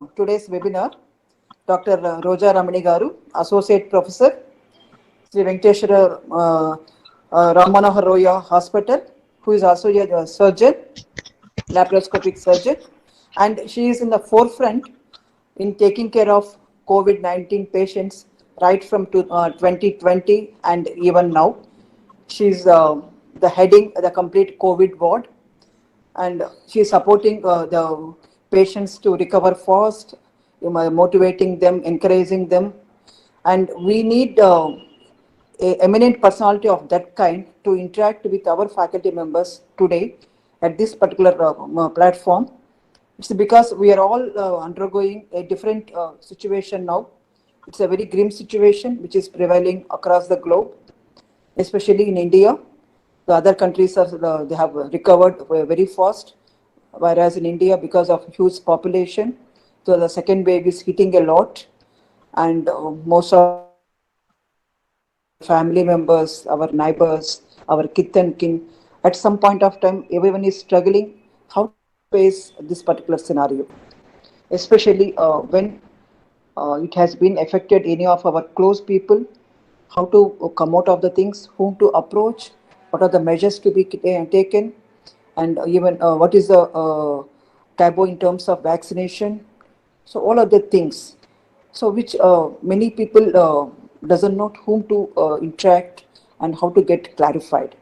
today's webinar, Dr. Roja Ramani Garu, Associate Professor, Sri Venkateshwara Ram Manohar Roya Hospital, who is also a surgeon, laparoscopic surgeon, and she is in the forefront in taking care of COVID-19 patients right from 2020 and even now. She's the heading the complete COVID ward, and she is supporting the patients to recover fast, motivating them, encouraging them, and we need a eminent personality of that kind to interact with our faculty members today at this particular platform. It's because we are all undergoing a different situation now. It's a very grim situation which is prevailing across the globe, especially in India. The other countries are, they have recovered very fast, whereas in India, because of huge population, so the second wave is hitting a lot, and most of our family members, our neighbors, our kith and kin, at some point of time, everyone is struggling how to face this particular scenario, especially when it has been affected any of our close people, how to come out of the things, whom to approach, what are the measures to be taken, and even what is the taboo in terms of vaccination. So all of the things, so which many people doesn't know whom to interact and how to get clarified.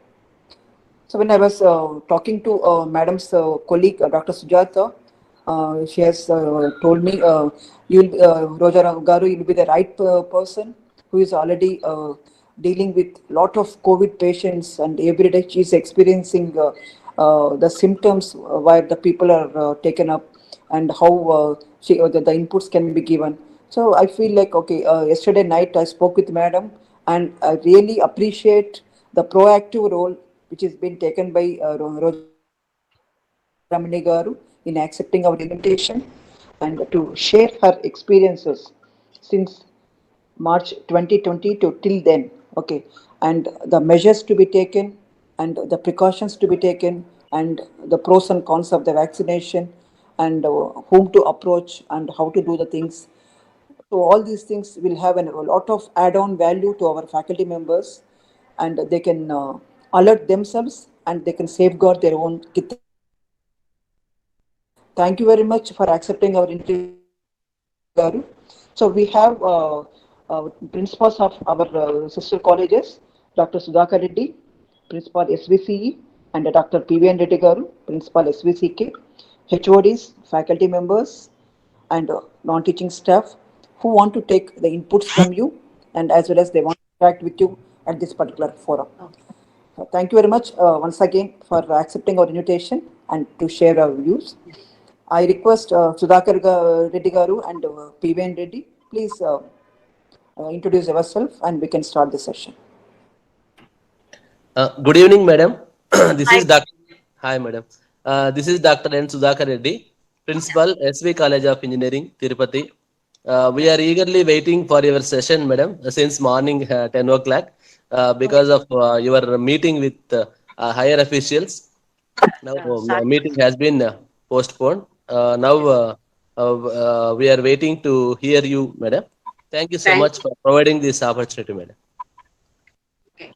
So when I was talking to Madam's colleague, Dr. Sujata, she has told me, Roja Garu, you'll be the right person who is already dealing with lot of COVID patients, and every day she is experiencing the symptoms where the people are taken up, and how the inputs can be given. So I feel like, okay, yesterday night I spoke with Madam, and I really appreciate the proactive role which has been taken by Roja Ramani Garu in accepting our invitation and to share her experiences since March 2020 to till then. Okay, and the measures to be taken, and the precautions to be taken, and the pros and cons of the vaccination, and whom to approach and how to do the things. So all these things will have a lot of add-on value to our faculty members, and they can alert themselves, and they can safeguard their own kith and kin. Thank you very much for accepting our invitation, Roja Ramani Garu. So we have principals of our sister colleges, Dr. Sudhakar Reddy, Principal SVCE, and Dr. PVN Reddy Garu, Principal SVCK, HODs, faculty members, and non-teaching staff who want to take the inputs from you, and as well as they want to interact with you at this particular forum. Thank you very much once again for accepting our invitation and to share our views. I request Sudhakar Reddy Garu and PVN Reddy, please introduce yourself and we can start the session. Good evening, madam. This Hi. is Dr. Hi, madam. This is Dr. N. Sudhakar Reddy, Principal, SV College of Engineering, Tirupati. We are eagerly waiting for your session, madam, since morning 10 o'clock because of your meeting with higher officials. Now, Sorry. meeting has been postponed. Now, we are waiting to hear you, madam. Thank you so Thank much for providing this opportunity, madam. you.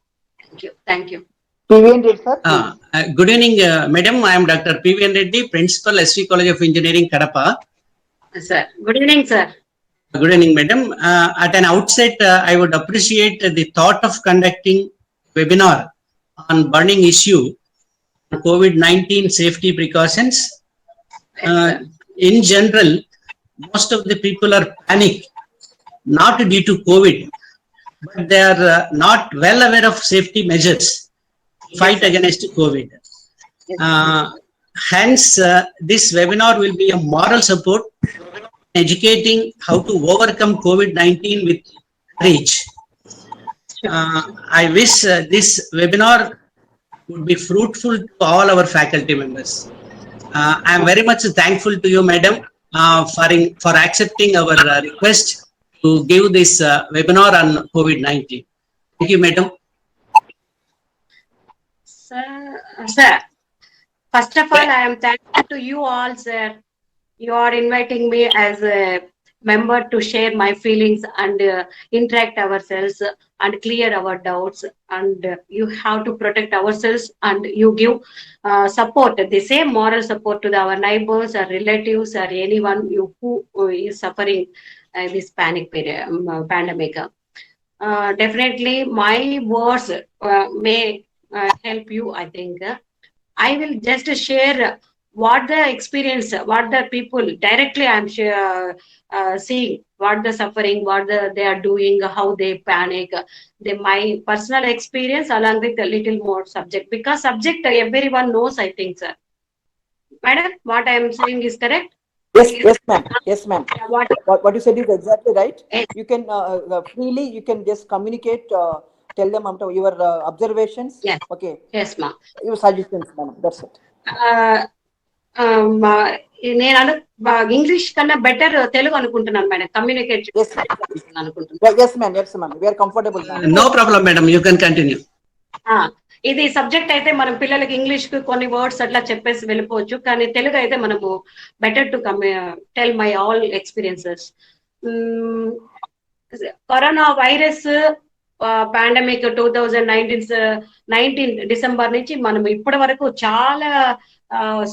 Thank you. Thank you. PVN Reddy sir, please. Good evening, madam. I am Dr. PVN Reddy, Principal, SV College of Engineering, Kadapa. Sir. Good evening, sir. Good evening, madam. At an outset, I would appreciate the thought of conducting webinar on burning issue, COVID-19 safety precautions. Yes, sir. In general, most of the people are panicked, not due to COVID, but they are not well aware of safety measures to fight sir. against COVID. Yes, Hence, this webinar will be a moral support educating how to overcome COVID-19 with courage. I wish this webinar would be fruitful to all our faculty members. I am very much thankful to you, madam, for accepting our request to give this webinar on COVID-19. Thank you, madam. sir. Sir. First of all, I am thankful to you all, sir, you are inviting me as a member to share my feelings and interact ourselves and clear our doubts, and you have to protect ourselves, and you give support, the same moral support to our neighbors or relatives or anyone who is suffering this panic period, pandemic. Definitely my words may help you, I think. I will just share what the experience, what the people directly I'm seeing, what the suffering, what they are doing, how they panic. My personal experience along with a little more subject, because subject everyone knows, I think, sir. Madam, what I am saying is correct? Yes, ma'am. Yes, ma'am. What you said is exactly right. Yes. You can freely, you can just communicate, tell them your observations. Yes. Okay. Yes, ma'am. Your suggestions, madam. That's it. నేను English కన్నా better Telugu అనుకుంటున్నాను madam, communicate అనుకుంటున్నాను. Yes, ma'am. Yes, ma'am. We are comfortable, ma'am. No problem, madam. You can continue. ఇది subject అయితే మనం పిల్లలకి English కు కొన్ని వర్డ్స్ అట్లా చెప్పేసి వెళ్ళిపోవచ్చు, కానీ తెలుగు అయితే మనము better to tell my all experiences. Corona virus pandemic 2019 December నుంచి మనం ఇప్పటి వరకు చాలా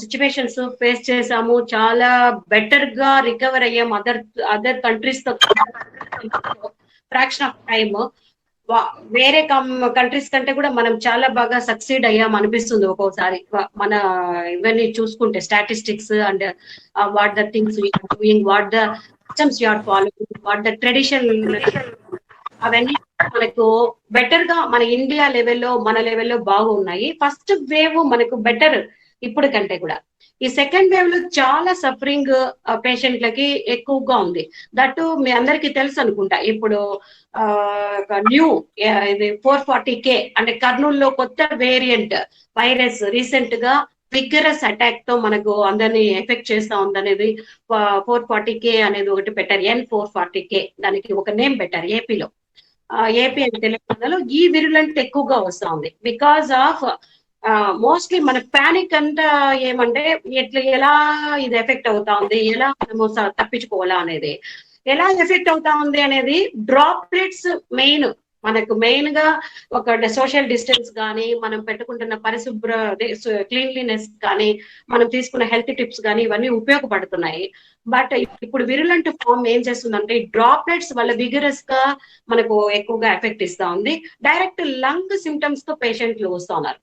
సిచ్యువేషన్స్ ఫేస్ చేసాము, చాలా బెటర్ గా రికవర్ అయ్యాం అదర్ కంట్రీస్ తో ఫ్రాక్షన్ ఆఫ్ టైమ్. వేరే కంట్రీస్ కంటే కూడా మనం చాలా బాగా సక్సీడ్ అయ్యాం అనిపిస్తుంది ఒక్కోసారి, మన ఇవన్నీ చూసుకుంటే statistics and what the things you're doing, what the systems you're following, what the tradition, అవన్నీ మనకు బెటర్ గా మన ఇండియా లెవెల్లో మన లెవెల్లో బాగున్నాయి. ఫస్ట్ వేవ్ మనకు బెటర్ ఇప్పుడు కంటే కూడా. ఈ సెకండ్ వేవ్ లో చాలా సఫరింగ్ పేషెంట్లకి ఎక్కువగా ఉంది. దట్టు మీ అందరికి తెలుసు అనుకుంటా, ఇప్పుడు న్యూ ఇది 440K అంటే కర్నూలులో కొత్త వేరియంట్ వైరస్ రీసెంట్ గా విగరస్ అటాక్ తో మనకు అందరినీ ఎఫెక్ట్ చేస్తా ఉందనేది 440K అనేది ఒకటి పెట్టారు, N440K, దానికి ఒక నేమ్ పెట్టారు ఏపీలో. ఏపీ అండ్ తెలంగాణలో ఈ విరులెంట్ ఎక్కువగా వస్తా ఉంది బికాస్ ఆఫ్ మోస్ట్లీ మన పానిక్ అంతా ఏమంటే ఎలా ఇది ఎఫెక్ట్ అవుతా ఉంది, ఎలా మనము తప్పించుకోవాలా అనేది, ఎలా ఎఫెక్ట్ అవుతా ఉంది అనేది డ్రాప్లెట్స్ మెయిన్. మనకు మెయిన్ గా ఒక సోషల్ డిస్టెన్స్ కానీ, మనం పెట్టుకుంటున్న పరిశుభ్ర క్లీన్లీనెస్ కానీ, మనం తీసుకున్న హెల్త్ టిప్స్ కానీ ఇవన్నీ ఉపయోగపడుతున్నాయి. బట్ ఇప్పుడు విరులెంట్ ఫామ్ ఏం చేస్తుందంటే డ్రాప్లెట్స్ వల్ల విగరస్ గా మనకు ఎక్కువగా ఎఫెక్ట్ ఇస్తా ఉంది. డైరెక్ట్ లంగ్ సిమ్టమ్స్ తో పేషెంట్లు వస్తా ఉన్నారు.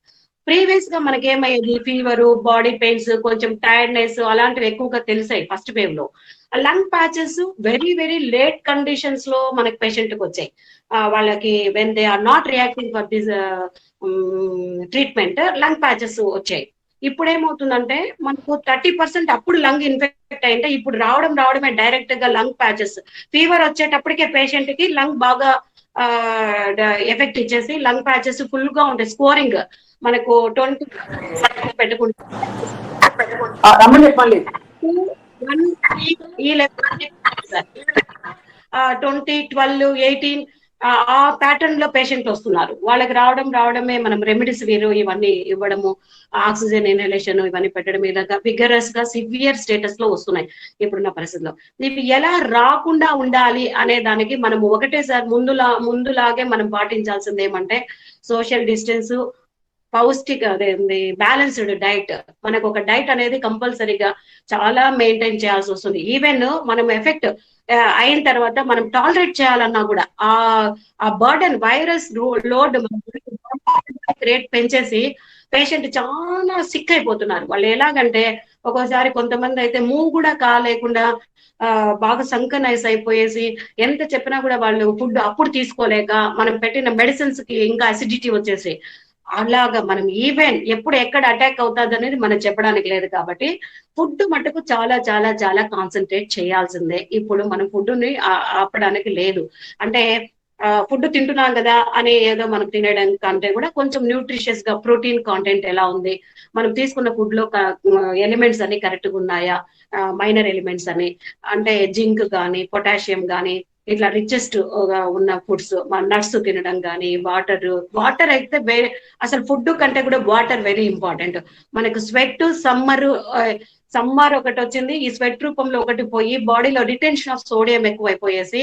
ప్రీవియస్ గా మనకి ఏమయ్యేది, ఫీవర్, బాడీ పెయిన్స్, కొంచెం టైర్డ్నెస్ అలాంటివి ఎక్కువగా తెలిసాయి ఫస్ట్ వేవ్ లో. Lung patches very very late conditions లో మనకి పేషెంట్ కి వచ్చాయి. వాళ్ళకి when they are not reacting for this treatment lung patches వచ్చాయి. ఇప్పుడు ఏమవుతుందంటే మనకు 30% అప్పుడు లంగ్ ఇన్ఫెక్ట్ అయింటే ఇప్పుడు రావడమే డైరెక్ట్ గా లంగ్ ప్యాచెస్. ఫీవర్ వచ్చేటప్పటికే పేషెంట్ కి లంగ్ బాగా ఎఫెక్ట్ ఇచ్చేసి లంగ్ ప్యాచెస్ ఫుల్ గా ఉంటాయి. స్కోరింగ్ మనకు 20 పెట్టుకుంటాం, 20, 12, 18 ఆ ప్యాటర్న్ లో పేషెంట్ వస్తున్నారు. వాళ్ళకి రావడమే మనం రెమెడీస్ ఇవన్నీ ఇవ్వడము, ఆక్సిజన్ ఇన్హలేషన్ ఇవన్నీ పెట్టడం, ఇలాగా విగరస్ గా సివియర్ స్టేటస్ లో వస్తున్నాయి ఇప్పుడున్న పరిస్థితిలో. ఇవి ఎలా రాకుండా ఉండాలి అనే దానికి మనము ఒకటేసారి ముందులాగే మనం పాటించాల్సింది ఏమంటే సోషల్ డిస్టెన్స్, పౌష్టిక బ్యాలెన్స్డ్ డైట్. మనకు ఒక డైట్ అనేది కంపల్సరీగా చాలా మెయింటైన్ చేయాల్సి వస్తుంది. ఈవెన్ మనం ఎఫెక్ట్ అయిన తర్వాత మనం టాలరేట్ చేయాలన్నా కూడా ఆ బర్డెన్, వైరస్ లోడ్ రేట్ పెంచేసి పేషెంట్ చాలా సిక్ అయిపోతున్నారు. వాళ్ళు ఎలాగంటే ఒక్కోసారి కొంతమంది అయితే మూవ్ కూడా కాలేకుండా బాగా సంకనైజ్ అయిపోయేసి ఎంత చెప్పినా కూడా వాళ్ళు ఫుడ్ అప్పుడు తీసుకోలేక మనం పెట్టిన మెడిసిన్స్ కి ఇంకా అసిడిటీ వచ్చేసి అలాగా మనం ఈవెన్ ఎప్పుడు ఎక్కడ అటాక్ అవుతుంది అనేది మనం చెప్పడానికి లేదు. కాబట్టి ఫుడ్ మటుకు చాలా చాలా చాలా కాన్సన్ట్రేట్ చేయాల్సిందే. ఇప్పుడు మనం ఫుడ్ ని ఆపడానికి లేదు. అంటే ఫుడ్ తింటున్నాం కదా అని ఏదో మనం తినడం కంటే కూడా కొంచెం న్యూట్రిషియస్ గా ప్రోటీన్ కాంటెంట్ ఎలా ఉంది, మనం తీసుకున్న ఫుడ్ లో ఎలిమెంట్స్ అన్ని కరెక్ట్ గా ఉన్నాయా, మైనర్ ఎలిమెంట్స్ అని అంటే జింక్ కానీ పొటాషియం కానీ ఇట్లా రిచెస్ట్ ఉన్న ఫుడ్స్, నట్స్ తినడం కానీ, వాటర్ అయితే అసలు ఫుడ్ కంటే కూడా వాటర్ వెరీ ఇంపార్టెంట్. మనకు స్వెట్ సమ్మర్ ఒకటి వచ్చింది, ఈ స్వెట్ రూపంలో ఒకటి పోయి బాడీలో రిటెన్షన్ ఆఫ్ సోడియం ఎక్కువైపోయేసి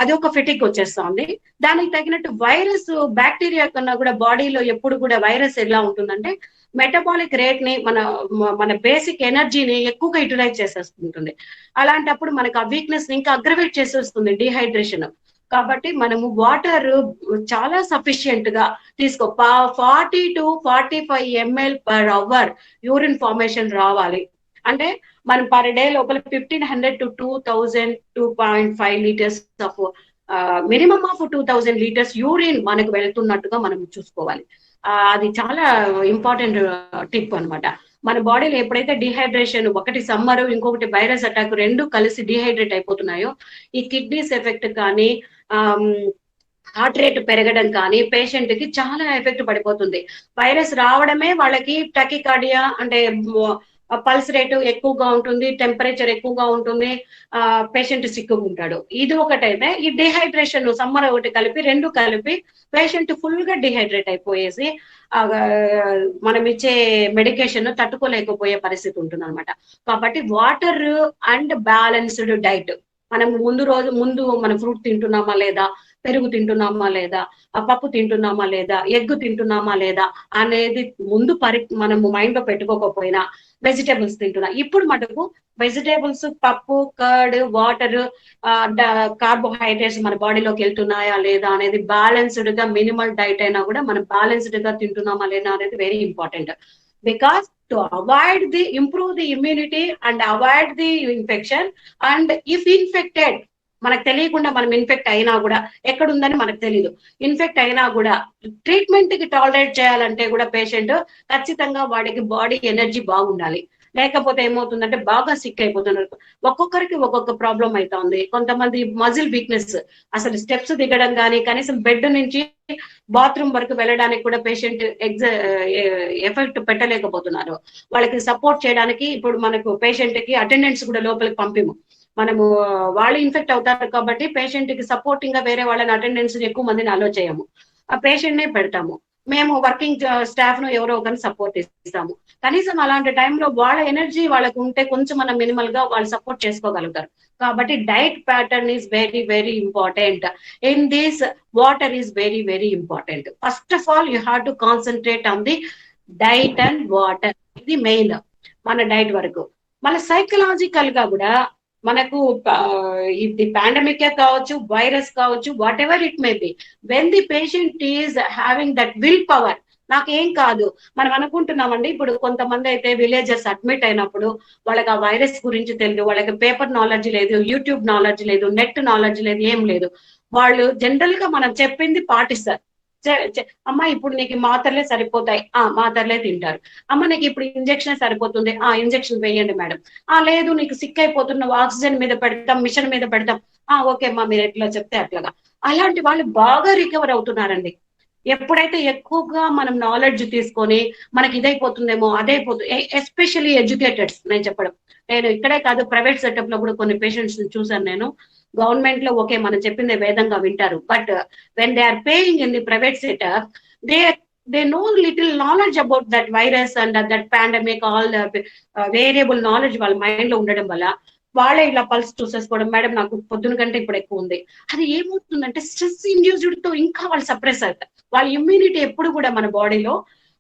అది ఒక ఫిటిక్ వచ్చేస్తుంది. దానికి తగినట్టు వైరస్ బ్యాక్టీరియా కన్నా కూడా బాడీలో ఎప్పుడు కూడా వైరస్ ఎలా ఉంటుందంటే మెటబాలిక్ రేట్ ని మన బేసిక్ ఎనర్జీని ఎక్కువగా యూటిలైజ్ చేసేస్తుంటుంది. అలాంటప్పుడు మనకు ఆ వీక్నెస్ ని ఇంకా అగ్రవేట్ చేసేస్తుంది డిహైడ్రేషన్. కాబట్టి మనము వాటర్ చాలా సఫిషియెంట్ గా తీసుకో 40 to 45 ml per hour urine formation రావాలి. అంటే మనం పర్ డే లోపల 1500 to 2000 2.5 litres of minimum of 2000 litres urine మనకు వెళ్తున్నట్టుగా మనం చూసుకోవాలి. అది చాలా ఇంపార్టెంట్ టిప్ అన్నమాట. మన బాడీలో ఎప్పుడైతే డిహైడ్రేషన్, ఒకటి సమ్మర్ ఇంకొకటి వైరస్ అటాక్ రెండు కలిసి డిహైడ్రేట్ అయిపోతున్నాయో ఈ కిడ్నీస్ ఎఫెక్ట్ కానీ హార్ట్ రేట్ పెరగడం కానీ పేషెంట్ కి చాలా ఎఫెక్ట్ పడిపోతుంది. వైరస్ రావడమే వాళ్ళకి టకికార్డియా అంటే పల్స్ రేటు ఎక్కువగా ఉంటుంది, టెంపరేచర్ ఎక్కువగా ఉంటుంది, పేషెంట్ సిక్కుగా ఉంటాడు. ఇది ఒకటైతే ఈ డిహైడ్రేషన్ సమ్మర్ ఒకటి కలిపి రెండు కలిపి పేషెంట్ ఫుల్ గా డిహైడ్రేట్ అయిపోయేసి మనం ఇచ్చే మెడికేషన్ తట్టుకోలేకపోయే పరిస్థితి ఉంటుంది అనమాట. కాబట్టి వాటర్ అండ్ బ్యాలెన్స్డ్ డైట్, మనం ముందు మనం ఫ్రూట్ తింటున్నామా లేదా, పెరుగు తింటున్నామా లేదా, పప్పు తింటున్నామా లేదా, ఎగ్ తింటున్నామా లేదా అనేది ముందు మనము మైండ్ లో పెట్టుకోకపోయినా వెజిటేబుల్స్ తింటున్నా. ఇప్పుడు మటుకు వెజిటేబుల్స్, పప్పు, కర్డ్, వాటర్, కార్బోహైడ్రేట్స్ మన బాడీలోకి వెళ్తున్నాయా లేదా అనేది బ్యాలెన్స్డ్ గా మినిమల్ డైట్ అయినా కూడా మనం బ్యాలెన్స్డ్ గా తింటున్నామా లేదా అనేది very important. Because to avoid the improve the immunity and avoid the infection. And if infected మనకు తెలియకుండా మనం ఇన్ఫెక్ట్ అయినా కూడా ఎక్కడుందని మనకు తెలియదు, ఇన్ఫెక్ట్ అయినా కూడా ట్రీట్మెంట్ కి టాలరేట్ చేయాలంటే కూడా పేషెంట్ ఖచ్చితంగా వాడికి బాడీ ఎనర్జీ బాగుండాలి. లేకపోతే ఏమవుతుందంటే బాగా సిక్ అయిపోతున్నారు. ఒక్కొక్కరికి ఒక్కొక్క ప్రాబ్లం అవుతా ఉంది. కొంతమంది మజిల్ వీక్నెస్, అసలు స్టెప్స్ దిగడం కానీ కనీసం బెడ్ నుంచి బాత్రూమ్ వరకు వెళ్ళడానికి కూడా పేషెంట్ ఎఫెక్ట్ పెట్టలేకపోతున్నారు. వాళ్ళకి సపోర్ట్ చేయడానికి ఇప్పుడు మనకు పేషెంట్ కి అటెండెన్స్ కూడా లోపలికి పంపిము, మనము వాళ్ళు ఇన్ఫెక్ట్ అవుతారు కాబట్టి పేషెంట్ కి సపోర్టింగ్ గా వేరే వాళ్ళని అటెండెన్స్ ఎక్కువ మందిని అలో చేయము, ఆ పేషెంట్ నే పెడతాము. మేము వర్కింగ్ స్టాఫ్ ను ఎవరో ఒకరిని సపోర్ట్ ఇస్తాము. కనీసం అలాంటి టైంలో వాళ్ళ ఎనర్జీ వాళ్ళకు ఉంటే కొంచెం మనం మినిమల్ గా వాళ్ళు సపోర్ట్ చేసుకోగలుగుతారు. కాబట్టి diet pattern is very very important. In this water is very very important. First of all you have to concentrate on the diet and water. ఇది మెయిన్ మన డైట్ వరకు. మళ్ళీ సైకలాజికల్ గా కూడా మనకు ఇది పాండమిక్ కావచ్చు, వైరస్ కావచ్చు, what ever it may B, when the patient is having that will power, నాకేం కాదు మనం అనుకుంటున్నామండి. ఇప్పుడు కొంతమంది అయితే విలేజర్స్ అడ్మిట్ అయినప్పుడు వాళ్ళకి ఆ వైరస్ గురించి తెలియదు, వాళ్ళకి పేపర్ నాలెడ్జ్ లేదు, యూట్యూబ్ నాలెడ్జ్ లేదు, నెట్ నాలెడ్జ్ లేదు, ఏం లేదు. వాళ్ళు జనరల్ గా మనం చెప్పింది పాటిస్తారు. అమ్మ ఇప్పుడు నీకు మాత్రలే సరిపోతాయి, మాత్రలే తింటారు. అమ్మ నీకు ఇప్పుడు ఇంజెక్షన్ సరిపోతుంది, ఇంజెక్షన్ వేయండి మేడం. లేదు నీకు సిక్ అయిపోతున్నావు, ఆక్సిజన్ మీద పెడతాం, మిషన్ మీద పెడతాం, ఓకే అమ్మా మీరు ఎట్లా చెప్తే అట్లాగా. అలాంటి వాళ్ళు బాగా రికవర్ అవుతున్నారండి. ఎప్పుడైతే ఎక్కువగా మనం నాలెడ్జ్ తీసుకొని మనకి ఇదైపోతుందేమో అదైపోతుంది, ఎస్పెషల్లీ ఎడ్యుకేటెడ్స్ నేను చెప్పడం, నేను ఇక్కడే కాదు ప్రైవేట్ సెటప్ లో కూడా కొన్ని పేషెంట్స్ చూసాను నేను. గవర్నమెంట్ లో ఓకే మనం చెప్పిందే వేదంగా వింటారు, but when they are paying in the private setup they know little knowledge about that virus and that pandemic, all the variable knowledge వాళ్ళ మైండ్ లో ఉండడం వల్ల వాళ్ళే ఇలా పల్స్ చూసేసుకోవడం, మేడం నాకు పొద్దున కంటే ఇప్పుడు ఎక్కువ ఉంది. అది ఏమవుతుందంటే స్ట్రెస్ ఇండ్యూస్డ్ తో ఇంకా వాళ్ళు సప్రెస్ అవుతారు. వాళ్ళ ఇమ్యూనిటీ ఎప్పుడు కూడా మన బాడీలో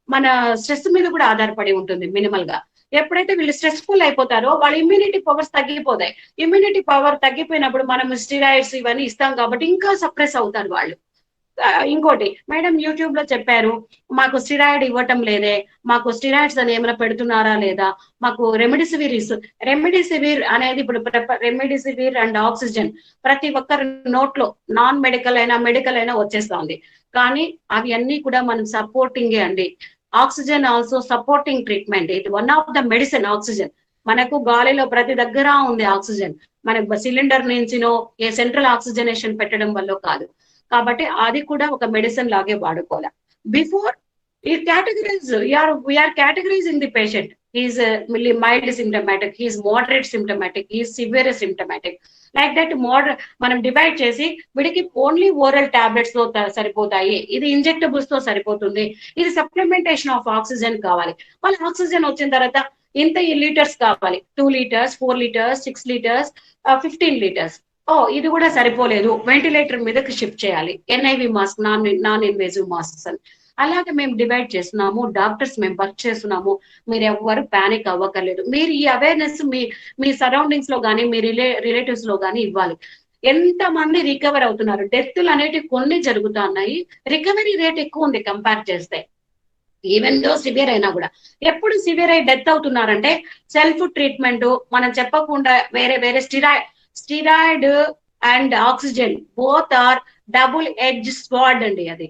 మన స్ట్రెస్ మీద కూడా ఆధారపడి ఉంటుంది మినిమల్ గా. ఎప్పుడైతే వీళ్ళు స్ట్రెస్ఫుల్ అయిపోతారో వాళ్ళ ఇమ్యూనిటీ పవర్స్ తగ్గిపోతాయి. ఇమ్యూనిటీ పవర్ తగ్గిపోయినప్పుడు మనం స్టిరాయిడ్స్ ఇవన్నీ ఇస్తాం కాబట్టి ఇంకా సప్రెస్ అవుతారు వాళ్ళు. ఇంకోటి మేడం యూట్యూబ్ లో చెప్పారు మాకు స్టిరాయిడ్ ఇవ్వటం లేదే, మాకు స్టిరాయిడ్స్ అని ఏమైనా పెడుతున్నారా లేదా, మాకు రెమిడిసివిర్ అనేది ఇప్పుడు రెమిడిసివిర్ అండ్ ఆక్సిజన్ ప్రతి ఒక్కరి నోట్లో నాన్ మెడికల్ అయినా మెడికల్ అయినా వచ్చేస్తుంది. కానీ అవి అన్ని కూడా మనం సపోర్టింగే అండి. Oxygen also supporting treatment. ఇది one of the medicine. Oxygen మనకు గాలిలో ప్రతి దగ్గర ఉంది ఆక్సిజన్, మన సిలిండర్ నుంచినో ఏ సెంట్రల్ ఆక్సిజనేషన్ పెట్టడం వల్ల కాదు. కాబట్టి అది కూడా ఒక మెడిసిన్ లాగే వాడుకోవాలి. బిఫోర్ ఈ categories we are categorizing the patient. He's mild symptomatic, he's moderate symptomatic, he's severe symptomatic, like that మనం డివైడ్ చేసి వీడికి ఓన్లీ ఓరల్ టాబ్లెట్స్ తో సరిపోతాయి, ఇది ఇంజెక్టబుల్స్ తో సరిపోతుంది, ఇది సప్లిమెంటేషన్ ఆఫ్ ఆక్సిజన్ కావాలి. వాళ్ళు ఆక్సిజన్ వచ్చిన తర్వాత ఇంత లీటర్స్ కావాలి, 2 లీటర్స్, 4 లీటర్స్, 6 లీటర్స్, 15 లీటర్స్. ఇది కూడా సరిపోలేదు, వెంటిలేటర్ మీదకి షిఫ్ట్ చేయాలి, NIV mask, non invasive masks అని. అలాగే మేము డివైడ్ చేస్తున్నాము, డాక్టర్స్ మేము వర్క్ చేస్తున్నాము. మీరు ఎవ్వరు ప్యానిక్ అవ్వకలేదు. మీరు ఈ అవేర్నెస్ మీ సరౌండింగ్స్ లో కానీ మీ రిలేటివ్స్ లో కానీ ఇవ్వాలి. ఎంత మంది రికవర్ అవుతున్నారు, డెత్లు అనేటివి కొన్ని జరుగుతా ఉన్నాయి, రికవరీ రేట్ ఎక్కువ ఉంది కంపేర్ చేస్తే. ఈవెన్ దో సివియర్ అయినా కూడా. ఎప్పుడు సివియర్ అయి డెత్ అవుతున్నారంటే సెల్ఫ్ ట్రీట్మెంట్ మనం చెప్పకుండా వేరే steroid and oxygen both are double edge sword అండి. అది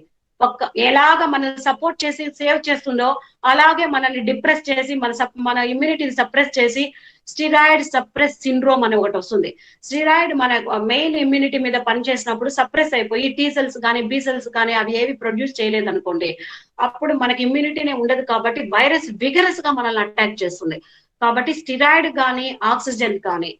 ఎలాగ మనం సపోర్ట్ చేసి సేవ్ చేస్తుందో అలాగే మనల్ని డిప్రెస్ చేసి మన ఇమ్యూనిటీని సప్రెస్ చేసి స్టిరాయిడ్ సప్రెస్ సిండ్రోమ్ అని ఒకటి వస్తుంది. స్టిరాయిడ్ మన మెయిన్ ఇమ్యూనిటీ మీద పనిచేసినప్పుడు సప్రెస్ అయిపోయి T సెల్స్ కానీ B సెల్స్ కానీ అవి ఏవి ప్రొడ్యూస్ చేయలేదు అనుకోండి, అప్పుడు మనకి ఇమ్యూనిటీనే ఉండదు. కాబట్టి వైరస్ విగరస్ గా మనల్ని అటాక్ చేస్తుంది. కాబట్టి స్టిరాయిడ్ కానీ ఆక్సిజన్ కానీ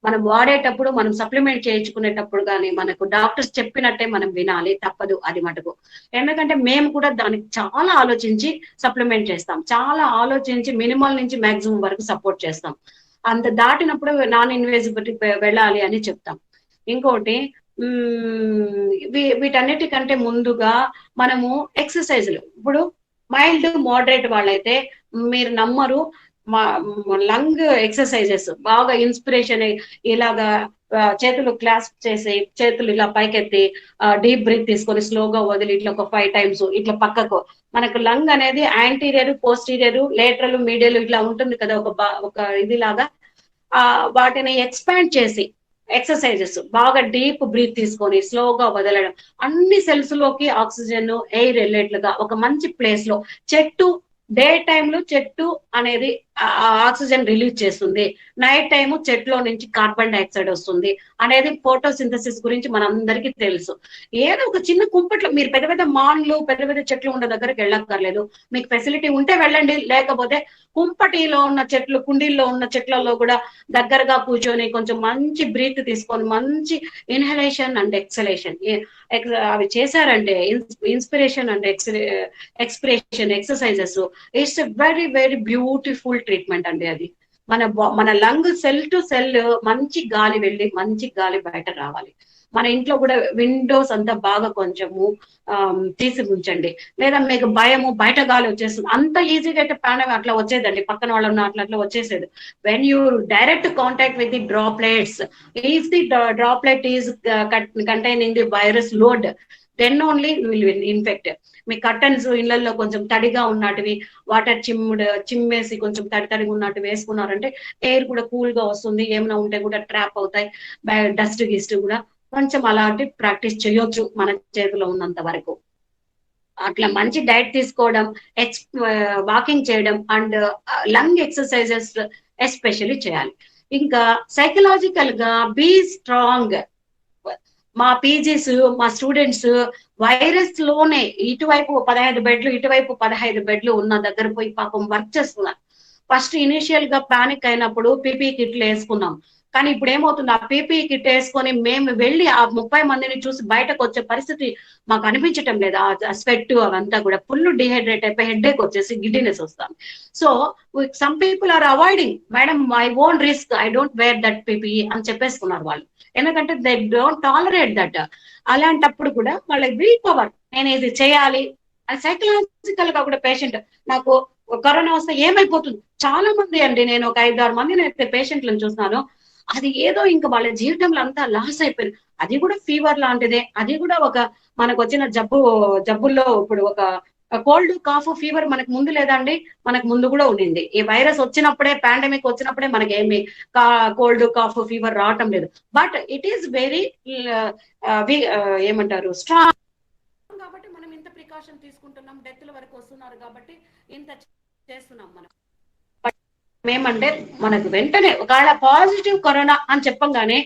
మనం వాడేటప్పుడు, మనం సప్లిమెంట్ చేయించుకునేటప్పుడు కానీ మనకు డాక్టర్స్ చెప్పినట్టే మనం వినాలి, తప్పదు అది మటుకు. ఎందుకంటే మేము కూడా దానికి చాలా ఆలోచించి సప్లిమెంట్ చేస్తాం, చాలా ఆలోచించి మినిమల్ నుంచి మాక్సిమం వరకు సపోర్ట్ చేస్తాం. అంత దాటినప్పుడు నాన్ ఇన్వేజిబిలిటీ వెళ్ళాలి అని చెప్తాం. ఇంకోటి వీటన్నిటికంటే ముందుగా మనము ఎక్సర్సైజ్లు, ఇప్పుడు మైల్డ్ మోడరేట్ వాళ్ళైతే మీరు నమ్మరు, లంగ్ ఎక్సర్సైజెస్ బాగా ఇన్స్పిరేషన్ ఇలాగా చేతులు క్లాస్ప్ చేసి చేతులు ఇలా పైకెత్తి డీప్ బ్రీత్ తీసుకొని స్లోగా వదిలి ఇట్లా ఒక 5 times ఇట్లా పక్కకు. మనకు లంగ్ అనేది యాంటీరియర్, పోస్టీరియర్, లేటరల్, మీడియల్ ఇట్లా ఉంటుంది కదా, ఒక ఇది లాగా. వాటిని ఎక్స్పాండ్ చేసి ఎక్సర్సైజెస్ బాగా డీప్ బ్రీత్ తీసుకొని స్లోగా వదలడం, అన్ని సెల్స్ లోకి ఆక్సిజన్ ఎయిర్ వెళ్ళేట్లుగా ఒక మంచి ప్లేస్ లో. డే టైంలో చెట్టు అనేది ఆక్సిజన్ రిలీజ్ చేస్తుంది, నైట్ టైము చెట్లో నుంచి కార్బన్ డైఆక్సైడ్ వస్తుంది అనేది ఫోటోసింథసిస్ గురించి మనందరికీ తెలుసు. ఏదో ఒక చిన్న కుంపట్లో, మీరు పెద్ద పెద్ద మాన్లు పెద్ద పెద్ద చెట్లు ఉన్న దగ్గరికి వెళ్ళక్కర్లేదు, మీకు ఫెసిలిటీ ఉంటే వెళ్ళండి, లేకపోతే కుంపటిలో ఉన్న చెట్లు, కుండీల్లో ఉన్న చెట్లలో కూడా దగ్గరగా కూర్చొని కొంచెం మంచి బ్రీత్ తీసుకొని మంచి ఇన్హలేషన్ అండ్ ఎక్సలేషన్ అవి చేశారంటే, inspiration and expression exercises, it's very very beautiful treatment అండి. అది మన లంగ్ సెల్ టు సెల్ మంచి గాలి వెళ్ళి మంచి గాలి బయట రావాలి. మన ఇంట్లో కూడా విండోస్ అంతా బాగా కొంచెము తీసి ఉంచండి. లేదా మీకు భయము బయట గాలి వచ్చేస్తుంది, అంత ఈజీగా అయితే ప్రాణం అట్లా వచ్చేదండి, పక్కన వాళ్ళని అట్లా వచ్చేసేది. When you direct contact with the droplets, if the droplet is containing the virus load, then only will infect. మీ కర్టన్స్ ఇళ్లలో కొంచెం తడిగా ఉన్నటివి వాటర్ చిమ్మేసి కొంచెం తడిగా ఉన్నట్టు వేసుకున్నారంటే ఎయిర్ కూడా కూల్ గా వస్తుంది, ఏమైనా ఉంటే కూడా ట్రాప్ అవుతాయి, డస్ట్ గిస్ట్ కూడా. కొంచెం అలాంటి ప్రాక్టీస్ చేయొచ్చు మన చేతిలో ఉన్నంత వరకు. అట్లా మంచి డైట్ తీసుకోవడం, వాకింగ్ చేయడం అండ్ లంగ్ ఎక్సర్సైజెస్ ఎస్పెషల్లీ చేయాలి. ఇంకా సైకలాజికల్ గా బీ స్ట్రాంగ్. మా పీజీస్, మా స్టూడెంట్స్ వైరస్ లోనే ఇటువైపు 15 బెడ్లు ఇటువైపు 15 బెడ్లు ఉన్న దగ్గర పోయి పాపం వర్క్ చేస్తున్నారు. ఫస్ట్ ఇనిషియల్ గా పానిక్ అయినప్పుడు PPE కిట్లు వేసుకున్నాం, కానీ ఇప్పుడు ఏమవుతుంది, ఆ PPE కిట్ వేసుకొని మేము వెళ్ళి ఆ 30 మందిని చూసి బయటకు వచ్చే పరిస్థితి మాకు అనిపించటం లేదు. ఆ స్వెట్ అవంతా కూడా ఫుల్ డిహైడ్రేట్ అయిపోయి హెడ్ఏక్ వచ్చేసి గిడ్డినెస్ వస్తాం. So some people are avoiding, madam I won't risk, I don't wear that PPE అని చెప్పేసుకున్నారు వాళ్ళు, ఎందుకంటే దే డోంట్ టాలరేట్ దట్. అలాంటప్పుడు కూడా వాళ్ళకి విల్ పవర్, నేను ఇది చేయాలి అని సైకలాజికల్ గా కూడా పేషెంట్, నాకు కరోనా వస్తే ఏమైపోతుంది, చాలా మంది అండి, నేను ఒక 5-6 మందిని అయితే పేషెంట్లను చూస్తున్నాను, అది ఏదో ఇంకా వాళ్ళ జీవితంలో అంతా లాస్ అయిపోయింది. అది కూడా ఫీవర్ లాంటిదే, అది కూడా ఒక మనకు వచ్చిన జబ్బుల్లో ఇప్పుడు ఒక కోల్డ్ కాఫ్ ఫీవర్ మనకు ముందు లేదండి, మనకు ముందు కూడా ఉండింది. ఈ వైరస్ వచ్చినప్పుడే, పాండమిక్ వచ్చినప్పుడే మనకి ఏమి కోల్డ్ కాఫ్ ఫీవర్ రావటం లేదు. బట్ ఇట్ ఈస్ వెరీ ఏమంటారు స్ట్రాంగ్ కాబట్టి మనం ఇంత ప్రికాషన్ తీసుకుంటున్నాం, డెత్ల వరకు వస్తున్నారు కాబట్టి ఇంత చేస్తున్నాం మనం. ఏమంటే మనకు వెంటనే ఒకవేళ పాజిటివ్ కరోనా అని చెప్పంగానే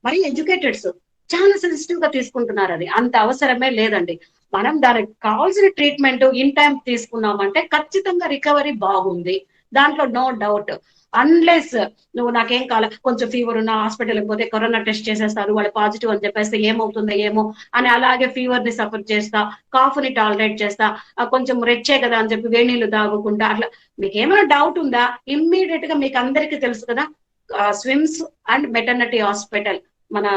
మరి ఎడ్యుకేటెడ్స్ చాలా సెన్సిటివ్ గా తీసుకుంటున్నారు, అది అంత అవసరమే లేదండి. మనం దానికి కావాల్సిన ట్రీట్మెంట్ ఇన్ టైం తీసుకున్నామంటే ఖచ్చితంగా రికవరీ బాగుంది, దాంట్లో నో డౌట్. అన్లెస్ నువ్వు నాకేం కావాలి, కొంచెం ఫీవర్ ఉన్న హాస్పిటల్కి పోతే కరోనా టెస్ట్ చేసేస్తారు, వాళ్ళు పాజిటివ్ అని చెప్పేస్తే ఏమవుతుందో ఏమో అని అలాగే ఫీవర్ ని సఫర్ చేస్తా, కాఫ్ ని టాలరేట్ చేస్తా, కొంచెం రెచ్చే కదా అని చెప్పి వేడి నీళ్ళు తాగుకుంటా, అట్లా మీకు ఏమైనా డౌట్ ఉందా ఇమ్మీడియట్ గా మీకు అందరికీ తెలుసు కదా స్విమ్స్ అండ్ మెటర్నిటీ హాస్పిటల్, మన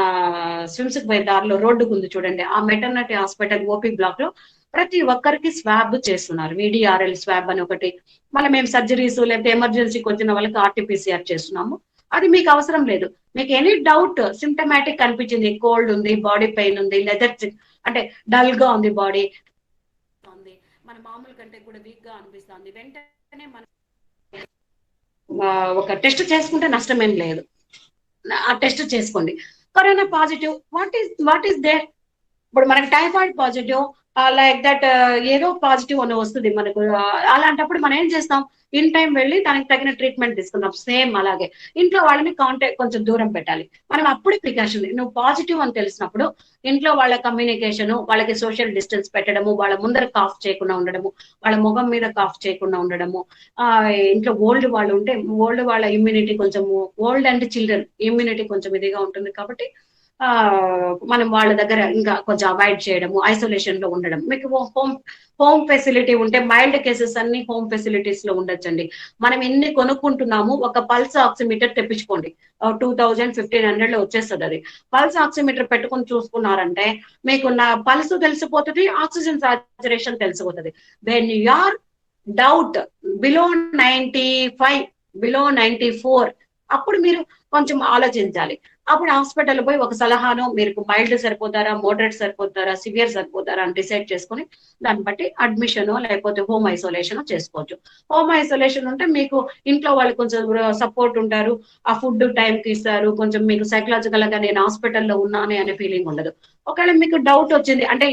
స్విమ్స్ కి పోయే దారిలో రోడ్డుకు ఉంది చూడండి, ఆ మెటర్నిటీ హాస్పిటల్ ఓపీ బ్లాక్ లో ప్రతి ఒక్కరికి స్వాబ్ చేస్తున్నారు. VDRL స్వాబ్ అని ఒకటి, మళ్ళీ మేము సర్జరీస్ లేకపోతే ఎమర్జెన్సీకి వచ్చిన వాళ్ళకి RT-PCR చేస్తున్నాము. అది మీకు అవసరం లేదు. మీకు ఎనీ డౌట్ సిమ్టమాటిక్ అనిపించింది, కోల్డ్ ఉంది, బాడీ పెయిన్ ఉంది, లెదర్ అంటే డల్ గా ఉంది, బాడీ ఉంది, మన మామూలు కంటే కూడా వీక్ గా అనిపిస్తుంది, వెంటనే మనం ఒక టెస్ట్ చేసుకుంటే నష్టం ఏం లేదు. ఆ టెస్ట్ చేసుకోండి. Corona positive, what is there? ఇప్పుడు మనకి టైఫాయిడ్ పాజిటివ్ లైక్ దట్ ఏదో పాజిటివ్ అని వస్తుంది మనకు. అలాంటప్పుడు మనం ఏం చేస్తాం, ఇన్ టైం వెళ్ళి దానికి తగిన ట్రీట్మెంట్ తీసుకుందాం. సేమ్ అలాగే ఇంట్లో వాళ్ళని కాంటాక్ట్ కొంచెం దూరం పెట్టాలి. మనం అప్పుడే ప్రికాషన్, నువ్వు పాజిటివ్ అని తెలిసినప్పుడు ఇంట్లో వాళ్ళ కమ్యూనికేషన్, వాళ్ళకి సోషల్ డిస్టెన్స్ పెట్టడము, వాళ్ళ ముందర కాఫ్ చేయకుండా ఉండడము, వాళ్ళ ముఖం మీద కాఫ్ చేయకుండా ఉండడము. ఇంట్లో ఓల్డ్ వాళ్ళు ఉంటే ఓల్డ్ వాళ్ళ ఇమ్యూనిటీ కొంచెం, ఓల్డ్ అండ్ చిల్డ్రన్ ఇమ్యూనిటీ కొంచెం ఇదిగా ఉంటుంది కాబట్టి మనం వాళ్ళ దగ్గర ఇంకా కొంచెం అవాయిడ్ చేయడము, ఐసోలేషన్ లో ఉండడం. మీకు హోమ్ ఫెసిలిటీ ఉంటే మైల్డ్ కేసెస్ అన్ని హోమ్ ఫెసిలిటీస్ లో ఉండొచ్చండి. మనం ఎన్ని కొనుక్కుంటున్నాము, ఒక పల్స్ ఆక్సిమీటర్ తెప్పించుకోండి, 2000-1500 లో వచ్చేస్తుంది. అది పల్స్ ఆక్సిమీటర్ పెట్టుకుని చూసుకున్నారంటే మీకు నా పల్స్ తెలిసిపోతుంది, ఆక్సిజన్ సాచురేషన్ తెలిసిపోతుంది. When you are doubt below 95, below 94, అప్పుడు మీరు కొంచెం ఆలోచించాలి. అప్పుడు హాస్పిటల్ పోయి ఒక సలహాను, మీరు మైల్డ్ సరిపోతారా, మోడరేట్ సరిపోతారా, సివియర్ సరిపోతారా అని డిసైడ్ చేసుకుని దాన్ని బట్టి అడ్మిషన్ లేకపోతే హోమ్ ఐసోలేషన్ చేసుకోవచ్చు. హోమ్ ఐసోలేషన్ ఉంటే మీకు ఇంట్లో వాళ్ళు కొంచెం సపోర్ట్ ఉంటారు, ఆ ఫుడ్ టైంకి ఇస్తారు, కొంచెం మీకు సైకలాజికల్ గా నేను హాస్పిటల్లో ఉన్నాను అనే ఫీలింగ్ ఉండదు. ఒకవేళ మీకు డౌట్ వచ్చింది అంటే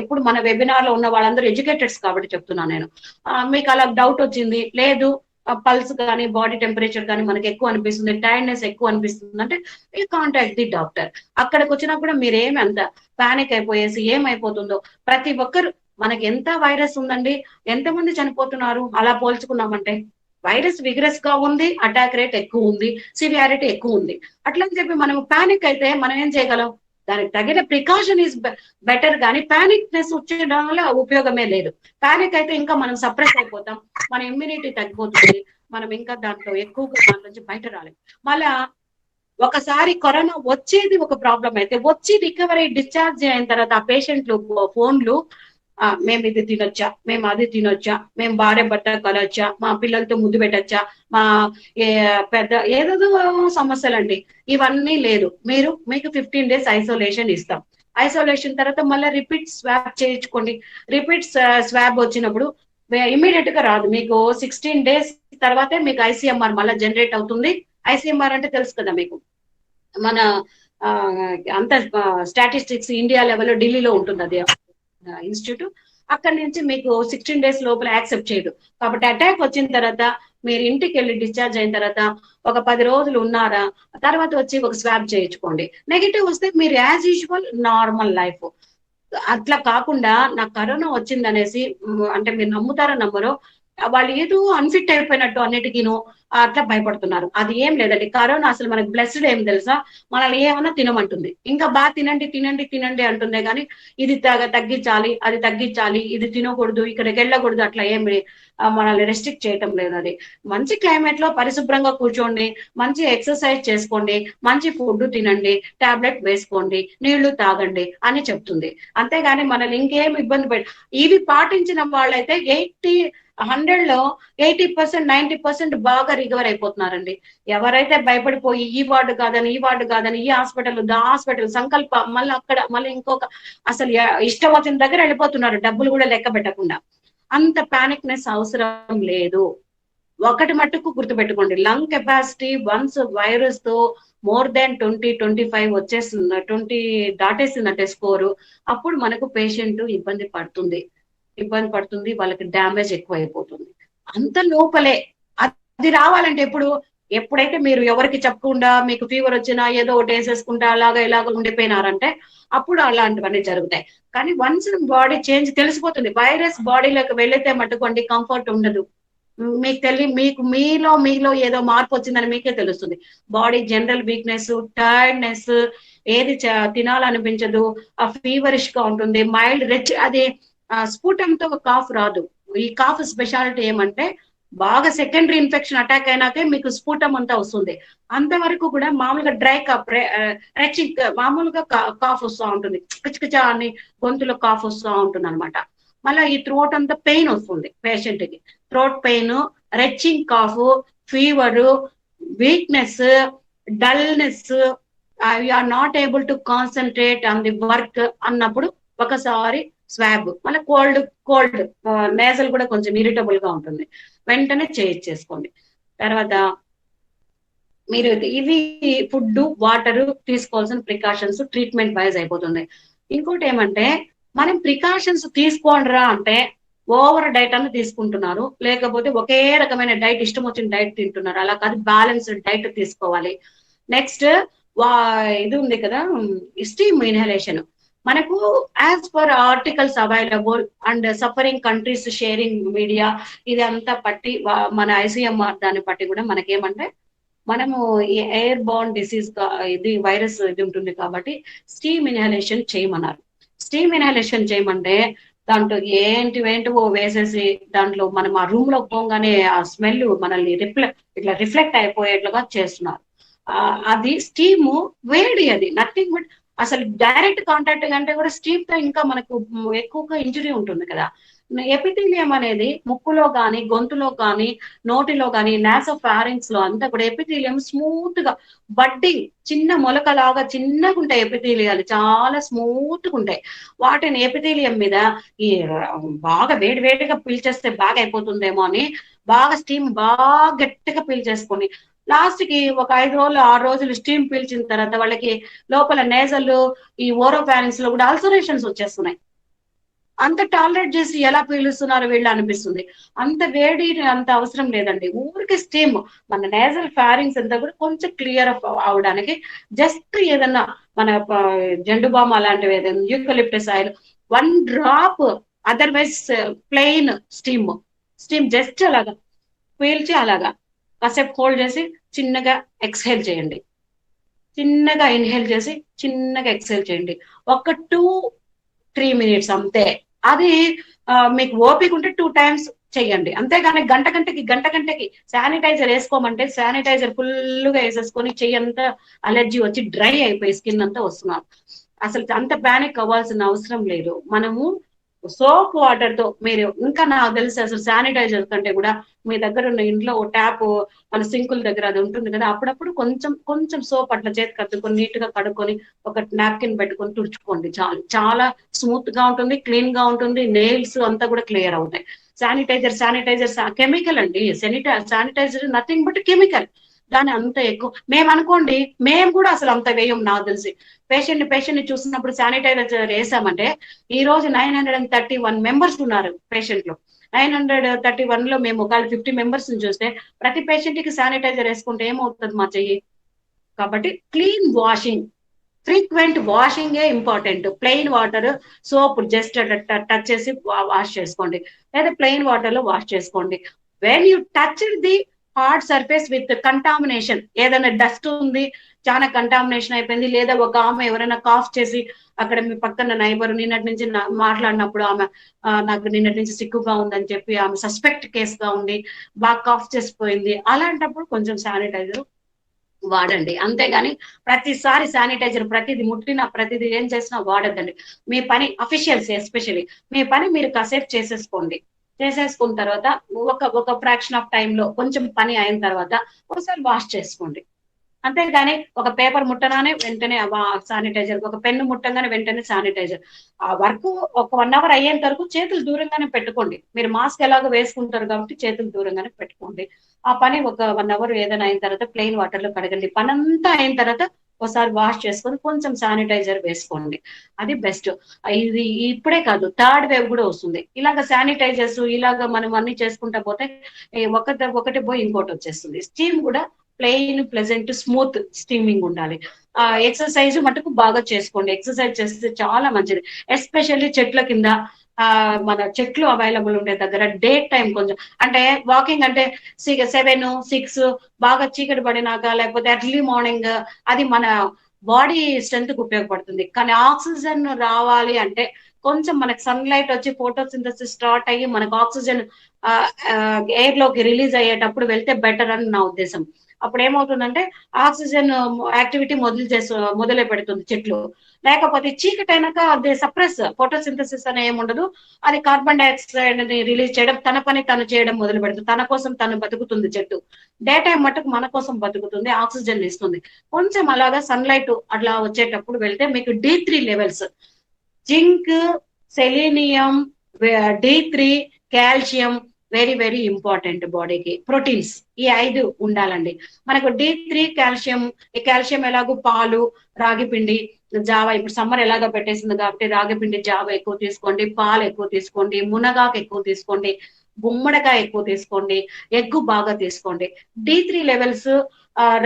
ఇప్పుడు మన వెబినార్ లో ఉన్న వాళ్ళందరూ ఎడ్యుకేటెడ్స్ కాబట్టి చెప్తున్నాను నేను, మీకు అలా డౌట్ వచ్చింది లేదు, పల్స్ కానీ బాడీ టెంపరేచర్ కానీ మనకి ఎక్కువ అనిపిస్తుంది, టైర్డ్నెస్ ఎక్కువ అనిపిస్తుంది అంటే యూ కాంటాక్ట్ ది డాక్టర్. అక్కడికి వచ్చినా కూడా మీరేమి అంత పానిక్ అయిపోయేసి ఏమైపోతుందో, ప్రతి ఒక్కరు మనకి ఎంత వైరస్ ఉందండి, ఎంతమంది చనిపోతున్నారు అలా పోల్చుకున్నామంటే, వైరస్ విగ్రెస్ గా ఉంది, అటాక్ రేట్ ఎక్కువ ఉంది, సివియారిటీ ఎక్కువ ఉంది. అట్లా అని చెప్పి మనం పానిక్ అయితే మనం ఏం చేయగలం? దానికి తగిన ప్రికాషన్ ఈజ్ బెటర్, కానీ పానిక్నెస్ వచ్చేయడం వల్ల ఉపయోగమే లేదు. పానిక్ అయితే ఇంకా మనం సప్రెస్ అయిపోతాం, మన ఇమ్యూనిటీ తగ్గిపోతుంది, మనం ఇంకా దాంట్లో ఎక్కువగా దాని నుంచి బయట రాలేం. మళ్ళా ఒకసారి కరోనా వచ్చేది ఒక ప్రాబ్లం అయితే, వచ్చి రికవరీ డిశ్చార్జ్ అయిన తర్వాత ఆ పేషెంట్లు ఫోన్లు, మేము ఇది తినొచ్చా, మేము అది తినొచ్చా, మేము భార్య భర్త కలవచ్చా, మా పిల్లలతో ముద్దు పెట్టచ్చా, మా పెద్ద ఏదేదో సమస్యలండి. ఇవన్నీ లేదు. మీకు 15 days ఐసోలేషన్ ఇస్తాం. ఐసోలేషన్ తర్వాత మళ్ళీ రిపీట్ స్వాబ్ చేయించుకోండి. రిపీట్ స్వాబ్ వచ్చినప్పుడు ఇమీడియట్ గా రాదు, మీకు 16 days తర్వాతే మీకు ICMR మళ్ళీ జనరేట్ అవుతుంది. ICMR అంటే తెలుసు కదా మీకు, మన అంత స్టాటిస్టిక్స్ ఇండియా లెవెల్లో ఢిల్లీలో ఉంటుంది అది ఇన్స్టిట్యూట్. అక్కడి నుంచి మీకు 16 days లోపల యాక్సెప్ట్ చేయదు. కాబట్టి అటాక్ వచ్చిన తర్వాత మీరు ఇంటికి వెళ్ళి డిశ్చార్జ్ అయిన తర్వాత ఒక 10 రోజులు ఉన్నారా, తర్వాత వచ్చి ఒక స్వాబ్ చేయించుకోండి. నెగిటివ్ వస్తే మీరు యాజ్ యూజువల్ నార్మల్ లైఫ్. అట్లా కాకుండా నాకు కరోనా వచ్చింది అనేసి అంటే మీరు నమ్ముతారో నమ్మరో, వాళ్ళు ఏదో అన్ఫిట్ అయిపోయినట్టు అన్నిటికీను అట్లా భయపడుతున్నారు. అది ఏం లేదండి. కరోనా అసలు మనకి బ్లెస్డ్ ఏం తెలుసా, మనల్ని ఏమన్నా తినమంటుంది, ఇంకా బాగా తినండి తినండి తినండి అంటుందే కానీ ఇది తగ్గించాలి, అది తగ్గించాలి, ఇది తినకూడదు, ఇక్కడికి వెళ్ళకూడదు, అట్లా ఏమి మనల్ని రెస్ట్రిక్ట్ చేయటం లేదు. అది మంచి క్లైమేట్ లో పరిశుభ్రంగా కూర్చోండి, మంచి ఎక్సర్సైజ్ చేసుకోండి, మంచి ఫుడ్ తినండి, టాబ్లెట్ వేసుకోండి, నీళ్లు తాగండి అని చెప్తుంది. అంతేగాని మనల్ని ఇంకేం ఇబ్బంది ఇవి పాటించిన వాళ్ళైతే 100 లో 80%, 90% బాగా రికవర్ అయిపోతున్నారండి. ఎవరైతే భయపడిపోయి ఈ వార్డు కాదని ఈ హాస్పిటల్ సంకల్ప మళ్ళీ అక్కడ మళ్ళీ ఇంకొక అసలు ఇష్టం వచ్చిన దగ్గర వెళ్ళిపోతున్నారు, డబ్బులు కూడా లెక్క పెట్టకుండా. అంత పానిక్నెస్ అవసరం లేదు. ఒకటి మట్టుకు గుర్తుపెట్టుకోండి, లంగ్ కెపాసిటీ వన్స్ వైరస్ తో మోర్ దాన్ 20-25 వచ్చేస్తుంది, 20 దాటేసిందంటే స్కోరు, అప్పుడు మనకు పేషెంట్ ఇబ్బంది పడుతుంది, వాళ్ళకి డ్యామేజ్ ఎక్కువ అయిపోతుంది. అంత లోపలే అది రావాలంటే ఎప్పుడైతే మీరు ఎవరికి చెప్పకుండా మీకు ఫీవర్ వచ్చినా ఏదో ఒకటి వేసేసుకుంటా ఇలాగ ఉండిపోయినారంటే అప్పుడు అలాంటివన్నీ జరుగుతాయి. కానీ వన్స్ బాడీ చేంజ్ తెలిసిపోతుంది, వైరస్ బాడీలోకి వెళితే మట్టుకోండి కంఫర్ట్ ఉండదు. మీకు మీలో ఏదో మార్పు వచ్చిందని మీకే తెలుస్తుంది. బాడీ జనరల్ వీక్నెస్, టైర్డ్నెస్, ఏది తినాలనిపించదు, ఆ ఫీవరిష్ గా ఉంటుంది, మైల్డ్ అది స్ఫుటంతో కాఫ్ రాదు. ఈ కాఫ్ స్పెషాలిటీ ఏమంటే బాగా సెకండరీ ఇన్ఫెక్షన్ అటాక్ అయినాకే మీకు స్ఫుటం అంతా వస్తుంది. అంతవరకు కూడా మామూలుగా డ్రై కాఫ్, రెచింగ్ మామూలుగా కాఫ్ వస్తూ ఉంటుంది, కిచకిచా అని గొంతులో కాఫ్ వస్తూ ఉంటుంది అనమాట. మళ్ళీ ఈ థ్రోట్ అంతా పెయిన్ వస్తుంది పేషెంట్ కి, throat pain, retching cough, fever, weakness, dullness, or not able to concentrate on the work అన్నప్పుడు ఒకసారి స్వాబ్, మళ్ళీ కోల్డ్ నేజల్ కూడా కొంచెం ఇరిటబుల్ గా ఉంటుంది, వెంటనే చేసుకోండి. తర్వాత మీరు ఇవి ఫుడ్, వాటర్ తీసుకోవాల్సిన ప్రికాషన్స్ ట్రీట్మెంట్ వైజ్ అయిపోతుంది. ఇంకోటి ఏమంటే మనం ప్రికాషన్స్ తీసుకోండిరా అంటే ఓవర్ డైట్ అని తీసుకుంటున్నారు, లేకపోతే ఒకే రకమైన డైట్ ఇష్టం వచ్చిన డైట్ తింటున్నారు. అలా కాదు, బ్యాలెన్స్డ్ డైట్ తీసుకోవాలి. నెక్స్ట్ ఇది ఉంది కదా, స్టీమ్ ఇన్హలేషన్. మనకు as per articles available and suffering countries sharing media ఇది అంతా పట్టి మన ICMR దాన్ని బట్టి కూడా మనకేమంటే మనము ఎయిర్ బోర్న్ డిసీజ్ ఇది వైరస్ ఇది ఉంటుంది కాబట్టి స్టీమ్ ఇన్హలేషన్ చేయమన్నారు. స్టీమ్ ఇన్హలేషన్ చేయమంటే దాంట్లో ఏంటివో వేసేసి దాంట్లో మనం ఆ రూమ్ లో పోగానే ఆ స్మెల్ మనల్ని రిఫ్లెక్ట్ అయిపోయేట్లుగా చేస్తున్నారు. అది స్టీమ్ వేడి, అది నథింగ్ బట్ అసలు డైరెక్ట్ కాంటాక్ట్ కంటే కూడా స్టీమ్ తో ఇంకా మనకు ఎక్కువగా ఇంజురీ ఉంటుంది కదా. ఎపిథీలియం అనేది ముక్కులో కానీ, గొంతులో కానీ, నోటిలో కానీ, నాసోఫారింగ్స్ లో అంతా కూడా ఎపిథీలియం స్మూత్ గా బడ్డింగ్, చిన్న మొలకలాగా చిన్నగా ఉంటాయి ఎపిథీలియాలు, చాలా స్మూత్ గా ఉంటాయి. వాటిని ఎపిథీలియం మీద ఈ బాగా వేడిగా పీల్చేస్తే బాగా అయిపోతుందేమో అని బాగా స్టీమ్ బాగా గట్టిగా పీల్చేసుకొని లాస్ట్ కి ఒక 5 రోజులు 6 రోజులు స్టీమ్ పీల్చిన తర్వాత వాళ్ళకి లోపల నేజల్, ఈ ఓరోఫారింగ్స్ లో కూడా అల్సరేషన్స్ వచ్చేస్తున్నాయి. అంత టాలరేట్ చేసి ఎలా పీలుస్తున్నారు వీళ్ళు అనిపిస్తుంది. అంత వేడి అంత అవసరం లేదండి, ఊరికి స్టీమ్ మన నేజల్ ఫారింగ్స్ అంతా కూడా కొంచెం క్లియర్ అవడానికి జస్ట్ ఏదన్నా మన జెండుబామ్ అలాంటివి ఏదైనా eucalyptus oil 1 drop, otherwise plain steam just అలాగా పీల్చి అలాగా కాసేపు హోల్డ్ చేసి చిన్నగా ఎక్స్హేల్ చేయండి, చిన్నగా ఇన్హేల్ చేసి చిన్నగా ఎక్స్హేల్ చేయండి, ఒక 2-3 minutes అంతే. అది మీకు ఓపిక ఉంటే 2 times చెయ్యండి, అంతేగాని గంటకి శానిటైజర్ వేసుకోమంటే శానిటైజర్ ఫుల్గా వేసేసుకొని చెయ్యంతా అలర్జీ వచ్చి డ్రై అయిపోయి స్కిన్ అంతా వస్తున్నారు. అసలు అంత ప్యానిక్ అవ్వాల్సిన అవసరం లేదు. మనము సోప్ వాటర్ తో మీరు ఇంకా నాకు తెలిసి అసలు శానిటైజర్ కంటే కూడా మీ దగ్గర ఉన్న ఇంట్లో ఓ ట్యాప్ మన సింకుల దగ్గర అది ఉంటుంది కదా, అప్పుడప్పుడు కొంచెం సోప్ అట్లా చేతి కట్టుకొని నీట్ గా కడుక్కొని ఒక నాప్కిన్ పెట్టుకొని తుడుచుకోండి, చాలా స్మూత్ గా ఉంటుంది, క్లీన్ గా ఉంటుంది, నెయిల్స్ అంతా కూడా క్లియర్ అవుతాయి. శానిటైజర్ కెమికల్ అండి, శానిటైజర్ నథింగ్ బట్ కెమికల్. దాని అంత ఎక్కువ మేము కూడా అసలు అంత వేయం. నాకు తెలిసి పేషెంట్ ని చూసినప్పుడు శానిటైజర్ వేసామంటే ఈ రోజు 931 members ఉన్నారు పేషెంట్ లో. 931 లో మేము ఒకవేళ 50 members ని చూస్తే ప్రతి పేషెంట్ కి శానిటైజర్ వేసుకుంటే ఏమవుతుంది మా చెయ్యి. కాబట్టి clean washing, frequent washing important. Plain water, soap just touch చేసి వాష్ చేసుకోండి, లేదా ప్లెయిన్ వాటర్ లో వాష్ చేసుకోండి. When you touch the hard surface with contamination, ఏదైనా డస్ట్ ఉంది, చాలా కంటామినేషన్ అయిపోయింది, లేదా ఒక ఆమె ఎవరైనా కాఫ్ చేసి అక్కడ మీ పక్కన నైబర్ నిన్నటి నుంచి మాట్లాడినప్పుడు ఆమె నాకు నిన్నటి నుంచి సిక్కుగా ఉందని చెప్పి ఆమె సస్పెక్ట్ కేసుగా ఉండి బాగా కాఫ్ చేసిపోయింది, అలాంటప్పుడు కొంచెం శానిటైజర్ వాడండి. అంతేగాని ప్రతిసారి శానిటైజర్ ప్రతిది ముట్టినా ప్రతిది ఏం చేసినా వాడద్దండి. మీ పని అఫీషియల్స్ ఎస్పెషల్లీ మీ పని మీరు కాసేపు చేసేసుకున్న తర్వాత ఒక ఫ్రాక్షన్ ఆఫ్ టైమ్ లో కొంచెం పని అయిన తర్వాత ఒకసారి వాష్ చేసుకోండి. అంతేగాని ఒక పేపర్ ముట్టగానే వెంటనే శానిటైజర్, ఒక పెన్ను ముట్టగానే వెంటనే శానిటైజర్. ఆ వర్క్ ఒక 1 hour అయ్యేంత వరకు చేతులు దూరంగానే పెట్టుకోండి. మీరు మాస్క్ ఎలాగో వేసుకుంటారు కాబట్టి చేతులు దూరంగానే పెట్టుకోండి. ఆ పని ఒక 1 hour ఏదైనా అయిన తర్వాత ప్లెయిన్ వాటర్ లో కడగండి. పని అంతా అయిన తర్వాత ఒకసారి వాష్ చేసుకొని కొంచెం శానిటైజర్ వేసుకోండి, అది బెస్ట్. ఇది ఇప్పుడే కాదు, 3rd wave కూడా వస్తుంది. ఇలాగ శానిటైజర్స్ ఇలాగ మనం అన్ని చేసుకుంటా పోతే ఒకటి పోయి ఇంకోటి వచ్చేస్తుంది. స్టీమ్ కూడా ప్లెయిన్, ప్లెజెంట్, స్మూత్ స్టీమింగ్ ఉండాలి. ఎక్సర్సైజ్ మటుకు బాగా చేసుకోండి, ఎక్సర్సైజ్ చేస్తే చాలా మంచిది. ఎస్పెషల్లీ చెట్ల కింద మన చెట్లు అవైలబుల్ ఉండే దగ్గర డే టైం కొంచెం అంటే వాకింగ్ అంటే 7, 6 బాగా చీకటి పడినాక లేకపోతే ఎర్లీ మార్నింగ్ అది మన బాడీ స్ట్రెంత్ కు ఉపయోగపడుతుంది. కానీ ఆక్సిజన్ రావాలి అంటే కొంచెం మనకి సన్లైట్ వచ్చి ఫోటోసింథసిస్ స్టార్ట్ అయ్యి మనకు ఆక్సిజన్ ఎయిర్ లోకి రిలీజ్ అయ్యేటప్పుడు వెళ్తే బెటర్ అని నా ఉద్దేశం. అప్పుడు ఏమవుతుందంటే ఆక్సిజన్ యాక్టివిటీ మొదలు పెడుతుంది చెట్లు. లేకపోతే చీకటి అయినాక అది సప్రెస్ ఫోటోసింథసిస్ అనే ఏముండదు, అది కార్బన్ డైఆక్సైడ్ ని రిలీజ్ చేయడం, తన పని తను చేయడం మొదలు పెడుతుంది. తన కోసం తను బతుకుతుంది చెట్టు. డే టైం మటుకు మన కోసం బతుకుతుంది, ఆక్సిజన్ ఇస్తుంది. కొంచెం అలాగా సన్లైట్ అట్లా వచ్చేటప్పుడు వెళ్తే మీకు D3 levels, zinc, selenium, D3, calcium very very important బాడీకి. ప్రోటీన్స్ ఈ 5 ఉండాలండి మనకు. D3 కాల్షియం, ఈ కాల్షియం ఎలాగో పాలు, రాగి పిండి, జావ, ఇప్పుడు సమ్మర్ ఎలాగో పెట్టేసింది కాబట్టి రాగి పిండి జావ ఎక్కువ తీసుకోండి, పాలు ఎక్కువ తీసుకోండి, మునగాకు ఎక్కువ తీసుకోండి, గుమ్మడికాయ ఎక్కువ తీసుకోండి, ఎగ్గు బాగా తీసుకోండి. D3 లెవెల్స్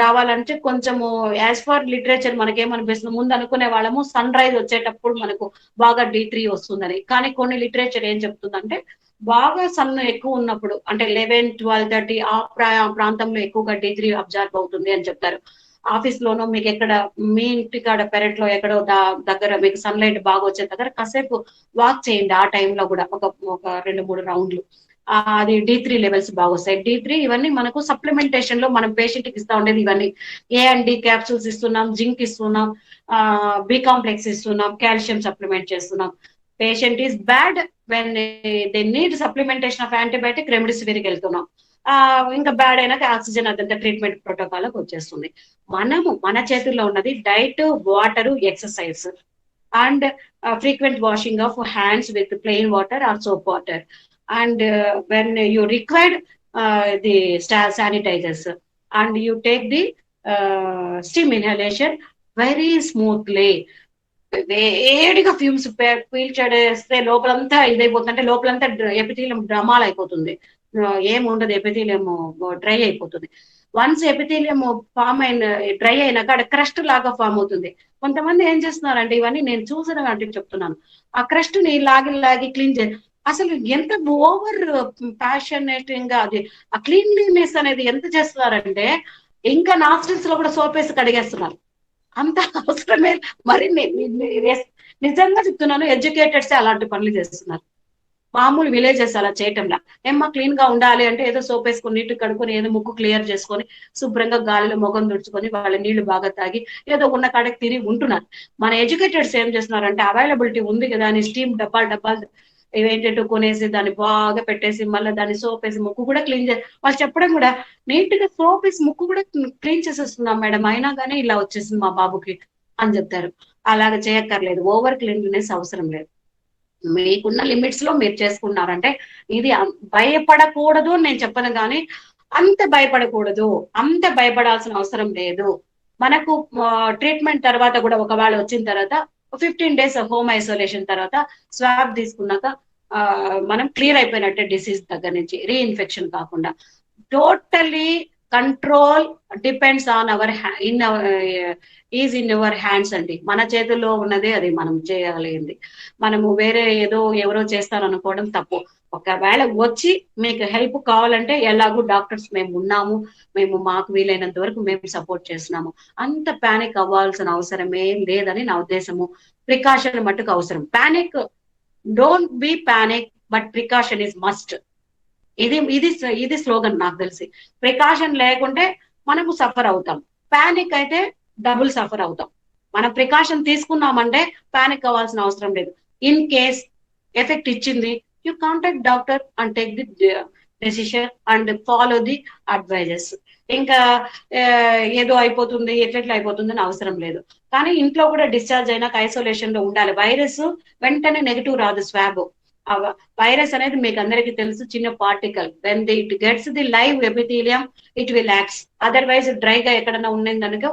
రావాలంటే కొంచెము యాజ్ ఫర్ లిటరేచర్ మనకేమనిపిస్తుంది, ముందు అనుకునే వాళ్ళము సన్ రైజ్ వచ్చేటప్పుడు మనకు బాగా D3 వస్తుందని. కానీ కొన్ని లిటరేచర్ ఏం చెప్తుందంటే బాగా సన్ ఎక్కువ ఉన్నప్పుడు అంటే 11, 12, 30 ఆ ప్రాంతంలో ఎక్కువగా D3 అబ్జర్వ్ అవుతుంది అని చెప్తారు. ఆఫీస్ లోనో మీకు ఎక్కడ మీ ఇంటి కాడ పెరట్ లో ఎక్కడో దగ్గర మీకు సన్లైట్ బాగా వచ్చే దగ్గర కాసేపు వాక్ చేయండి. ఆ టైంలో కూడా ఒక 2-3 రౌండ్లు. అది D3 లెవెల్స్ బాగా వస్తాయి. D3 ఇవన్నీ మనకు సప్లిమెంటేషన్ లో మనం పేషెంట్ కి ఇస్తా ఉండేది ఇవన్నీ. A&D క్యాప్సూల్స్ ఇస్తున్నాం, జింక్ ఇస్తున్నాం, B కాంప్లెక్స్ ఇస్తున్నాం, కాల్షియం సప్లిమెంట్ చేస్తున్నాం. Patient is bad when they need supplementation of antibiotic, రెమ్డెసివిర్కి వెళ్తున్నాం. ఇంకా బ్యాడ్ అయినాక ఆక్సిజన్ అదంతా ట్రీట్మెంట్ ప్రోటోకాల్ వచ్చేస్తుంది. మన చేతుల్లో ఉన్నది diet, water, exercise and frequent washing of hands with plain water or soap water. And when you required the sanitisers and you take the steam inhalation very smoothly. వేడిగా fumes పీల్చేస్తే లోపలంతా ఇదైపోతుంది, అంటే లోపలంతా ఎపిథీలియం డ్రమాల్ అయిపోతుంది, ఏముండదు, ఎపిథీలియం డ్రై అయిపోతుంది. వన్స్ ఎపిథీలియం ఫామ్ డ్రై అయినాక అక్కడ క్రస్ట్ లాగా ఫామ్ అవుతుంది. కొంతమంది ఏం చేస్తున్నారంటే, ఇవన్నీ నేను చూసిన అంటే చెప్తున్నాను, ఆ క్రస్ట్ ని లాగి క్లీన్ చేసి అసలు ఎంత ఓవర్ ప్యాషనేటింగ్ గా అది ఆ క్లీన్లీనెస్ అనేది ఎంత చేస్తున్నారంటే ఇంకా నాస్ట్రిల్స్ లో కూడా సోప్ వేసి కడిగేస్తున్నారు. అంత అవసరమే. మరి నిజంగా చెప్తున్నాను, ఎడ్యుకేటెడ్స్ అలాంటి పనులు చేస్తున్నారు. మామూలు విలేజెస్ అలా చేయటంలా. ఏమ్మా క్లీన్ గా ఉండాలి అంటే ఏదో సోప్ వేసుకొని నీట్గా కడుక్కొని ఏదో ముక్కు క్లియర్ చేసుకొని శుభ్రంగా గాలిలో మొగం తుడుచుకొని వాళ్ళ నీళ్లు బాగా తాగి ఏదో ఉన్న కాడకి తిరిగి ఉంటున్నారు. మన ఎడ్యుకేటెడ్స్ ఏం చేస్తున్నారంటే అవైలబిలిటీ ఉంది కదా అని స్టీమ్ డబ్బాలు ఇవేంటంటూ కొనేసి దాన్ని బాగా పెట్టేసి మళ్ళీ దాన్ని సోప్ వేసి ముక్కు కూడా క్లీన్ చేసి, వాళ్ళు చెప్పడం కూడా నీట్ గా సోప్ వేసి ముక్కు కూడా క్లీన్ చేసేస్తున్నాం మేడం, అయినా కానీ ఇలా వచ్చేసింది మా బాబుకి అని చెప్తారు. అలాగ చేయక్కర్లేదు, ఓవర్ క్లీన్లీనెస్ అవసరం లేదు. మీకున్న లిమిట్స్ లో మీరు చేసుకున్నారంటే ఇది భయపడకూడదు నేను చెప్పను, కానీ అంత భయపడకూడదు, అంత భయపడాల్సిన అవసరం లేదు. మనకు ట్రీట్మెంట్ తర్వాత కూడా ఒకవేళ వచ్చిన తర్వాత 15 days హోమ్ ఐసోలేషన్ తర్వాత స్వాబ్ తీసుకున్నాక మనం క్లియర్ అయిపోయినట్టే డిసీజ్ దగ్గర నుంచి, రీఇన్ఫెక్షన్ కాకుండా. Totally control depends on hour in your hands అండి. మన చేతుల్లో ఉన్నదే అది మనం చేయగలిగింది. మనము వేరే ఏదో ఎవరో చేస్తారనుకోవడం తప్పు. ఒకవేళ వచ్చి మీకు హెల్ప్ కావాలంటే ఎలాగూ డాక్టర్స్ మేము ఉన్నాము, మేము మాకు వీలైనంత వరకు మేము సపోర్ట్ చేస్తున్నాము. అంత పానిక్ అవ్వాల్సిన అవసరమే లేదని నా ఉద్దేశము. ప్రికాషన్ మట్టుకు అవసరం. Panic, don't be panic but precaution is must. ఇది స్లోగన్ నాకు తెలిసి. ప్రికాషన్ లేకుంటే మనము సఫర్ అవుతాం, పానిక్ అయితే డబుల్ సఫర్ అవుతాం. మనం ప్రికాషన్ తీసుకున్నామంటే పానిక్ అవ్వాల్సిన అవసరం లేదు. ఇన్ కేస్ ఎఫెక్ట్ ఇచ్చింది, you contact doctor and take the decision and follow the advices. ఇంకా ఏదో అయిపోతుంది ఎట్లెట్లా అయిపోతుంది అని అవసరం లేదు. కానీ ఇంట్లో కూడా డిశ్చార్జ్ అయినాక ఐసోలేషన్ లో ఉండాలి. వైరస్ వెంటనే నెగిటివ్ రాదు. స్వాబ్ వైరస్ అనేది మీకు అందరికీ తెలుసు, చిన్న particle. When it gets the live epithelium it will acts. Otherwise డ్రైగా ఎక్కడన్నా ఉండేందనుకో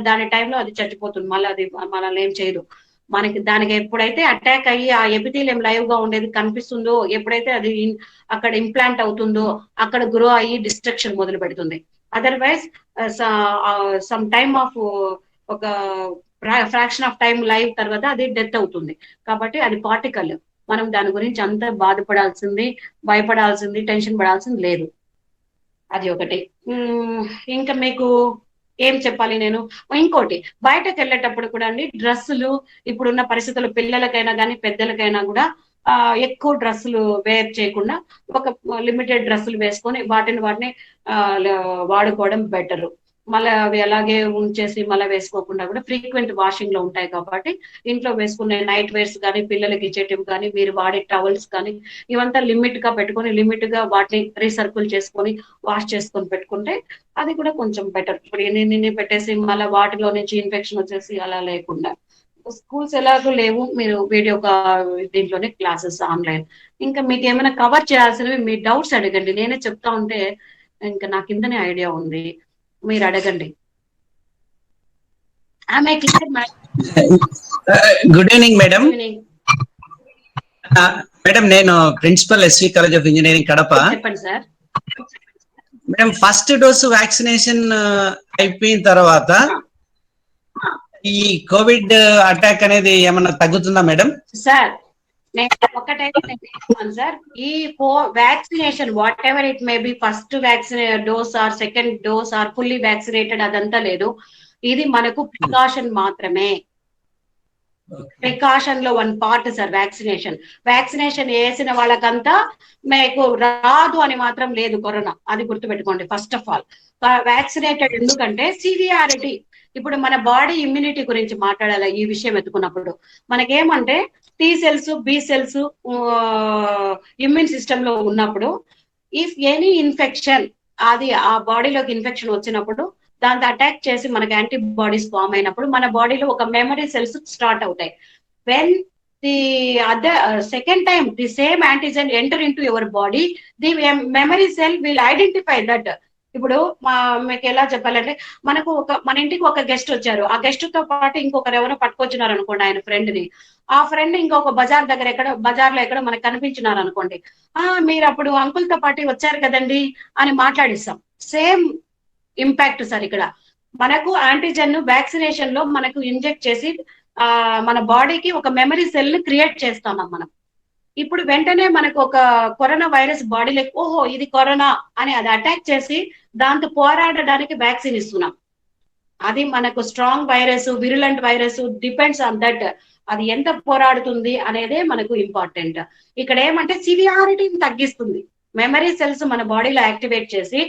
దాని టైంలో అది చచ్చిపోతుంది, మళ్ళీ అది మనల్ని ఏం చేయదు. మనకి దానికి ఎప్పుడైతే అటాక్ అయ్యి ఆ ఎపిథీలియం లైవ్ గా ఉండేది కనిపిస్తుందో, ఎప్పుడైతే అది అక్కడ ఇంప్లాంట్ అవుతుందో అక్కడ గ్రో అయ్యి డిస్ట్రక్షన్ మొదలు పెడుతుంది. అదర్వైజ్ సమ్ టైమ్ ఆఫ్ ఒక ఫ్రాక్షన్ ఆఫ్ టైం లైవ్ తర్వాత అది డెత్ అవుతుంది. కాబట్టి అది పార్టికల్. మనం దాని గురించి అంత బాధపడాల్సింది, భయపడాల్సింది, టెన్షన్ పడాల్సింది లేదు. అది ఒకటి. ఇంకా మీకు ఏం చెప్పాలి నేను, ఇంకోటి బయటకు వెళ్ళేటప్పుడు కూడా అండి డ్రెస్సులు ఇప్పుడున్న పరిస్థితుల్లో పిల్లలకైనా కానీ పెద్దలకైనా కూడా ఎక్కువ డ్రెస్సులు వేర్ చేయకుండా ఒక లిమిటెడ్ డ్రెస్సులు వేసుకొని వాటిని వాడుకోవడం బెటరు. మళ్ళీ అవి అలాగే ఉంచేసి మళ్ళీ వేసుకోకుండా కూడా ఫ్రీక్వెంట్ వాషింగ్ లో ఉంటాయి కాబట్టి ఇంట్లో వేసుకునే నైట్ వేర్స్ కానీ పిల్లలకి ఇచ్చేటివి కానీ మీరు వాడే టవల్స్ కానీ ఇవంతా లిమిట్ గా పెట్టుకొని లిమిట్ గా వాటిని రీసర్కుల్ చేసుకొని వాష్ చేసుకొని పెట్టుకుంటే అది కూడా కొంచెం బెటర్. ఇప్పుడు ఎన్ని పెట్టేసి మళ్ళీ వాటిలో నుంచి ఇన్ఫెక్షన్ వచ్చేసి అలా లేకుండా. స్కూల్స్ ఎలాగో లేవు, మీరు వీడియో దీంట్లోనే క్లాసెస్ ఆన్లైన్. ఇంకా మీకు ఏమైనా కవర్ చేయాల్సినవి మీ డౌట్స్ అడగండి, నేనే చెప్తా ఉంటే ఇంకా నా కిందనే ఐడియా ఉంది, మీరు అడగండి. Good evening madam. మేడం నేను principal SV college of engineering Kadapa. చెప్పండి sir. Madam first dose vaccination అయిపోయిన తర్వాత ఈ కోవిడ్ అటాక్ అనేది ఏమన్నా తగ్గుతుందా మేడం? సార్ నేను ఒకటైతే చెప్తాను సార్, ఈ vaccination whatever it may be, first vaccine dose or second dose or fully vaccinated అదంతా లేదు. ఇది మనకు ప్రికాషన్ మాత్రమే. ప్రికాషన్ లో one part sir vaccination. Vaccination వేసిన వాళ్ళకంతా మీకు రాదు అని మాత్రం లేదు కరోనా, అది గుర్తుపెట్టుకోండి. ఫస్ట్ ఆఫ్ ఆల్ వ్యాక్సినేటెడ్ ఎందుకంటే సివియారిటీ, ఇప్పుడు మన బాడీ ఇమ్యూనిటీ గురించి మాట్లాడాలి ఈ విషయం ఎత్తుకున్నప్పుడు. మనకేమంటే T cells, B cells immune system లో ఉన్నప్పుడు ఇఫ్ ఎనీ ఇన్ఫెక్షన్ అది ఆ బాడీలోకి ఇన్ఫెక్షన్ వచ్చినప్పుడు దాంతో అటాక్ చేసి మనకి యాంటీబాడీస్ ఫామ్ అయినప్పుడు మన బాడీలో ఒక మెమరీ సెల్స్ స్టార్ట్ అవుతాయి. When the other second time the same antigen enter in to your body, the memory cell will identify that. ఇప్పుడు మీకు ఎలా చెప్పాలంటే మన ఇంటికి ఒక గెస్ట్ వచ్చారు, ఆ గెస్ట్ తో పాటు ఇంకొకరు ఎవరో పట్టుకొచ్చినారు అనుకోండి ఆయన ఫ్రెండ్ ని. ఆ ఫ్రెండ్ ఇంకొక బజార్ దగ్గర బజార్లో ఎక్కడ మనకు కనిపించినారు అనుకోండి, మీరు అప్పుడు అంకుల్ తో పాటు వచ్చారు కదండి అని మాట్లాడిస్తాం. సేమ్ ఇంపాక్ట్ సార్ ఇక్కడ. మనకు యాంటీజెన్ వ్యాక్సినేషన్ లో మనకు ఇంజెక్ట్ చేసి మన బాడీకి ఒక మెమరీ సెల్ ని క్రియేట్ చేస్తాం మనం. ఇప్పుడు వెంటనే మనకు ఒక కరోనా వైరస్ బాడీలో ఓహో ఇది కరోనా అని అది అటాక్ చేసి దాంతో పోరాడడానికి వ్యాక్సిన్ ఇస్తున్నాం. అది మనకు strong virus, virulent virus, depends on that. అది ఎంత పోరాడుతుంది అనేదే మనకు ఇంపార్టెంట్. ఇక్కడ ఏమంటే సివియారిటీని తగ్గిస్తుంది. మెమరీ సెల్స్ మన బాడీలో యాక్టివేట్ చేసి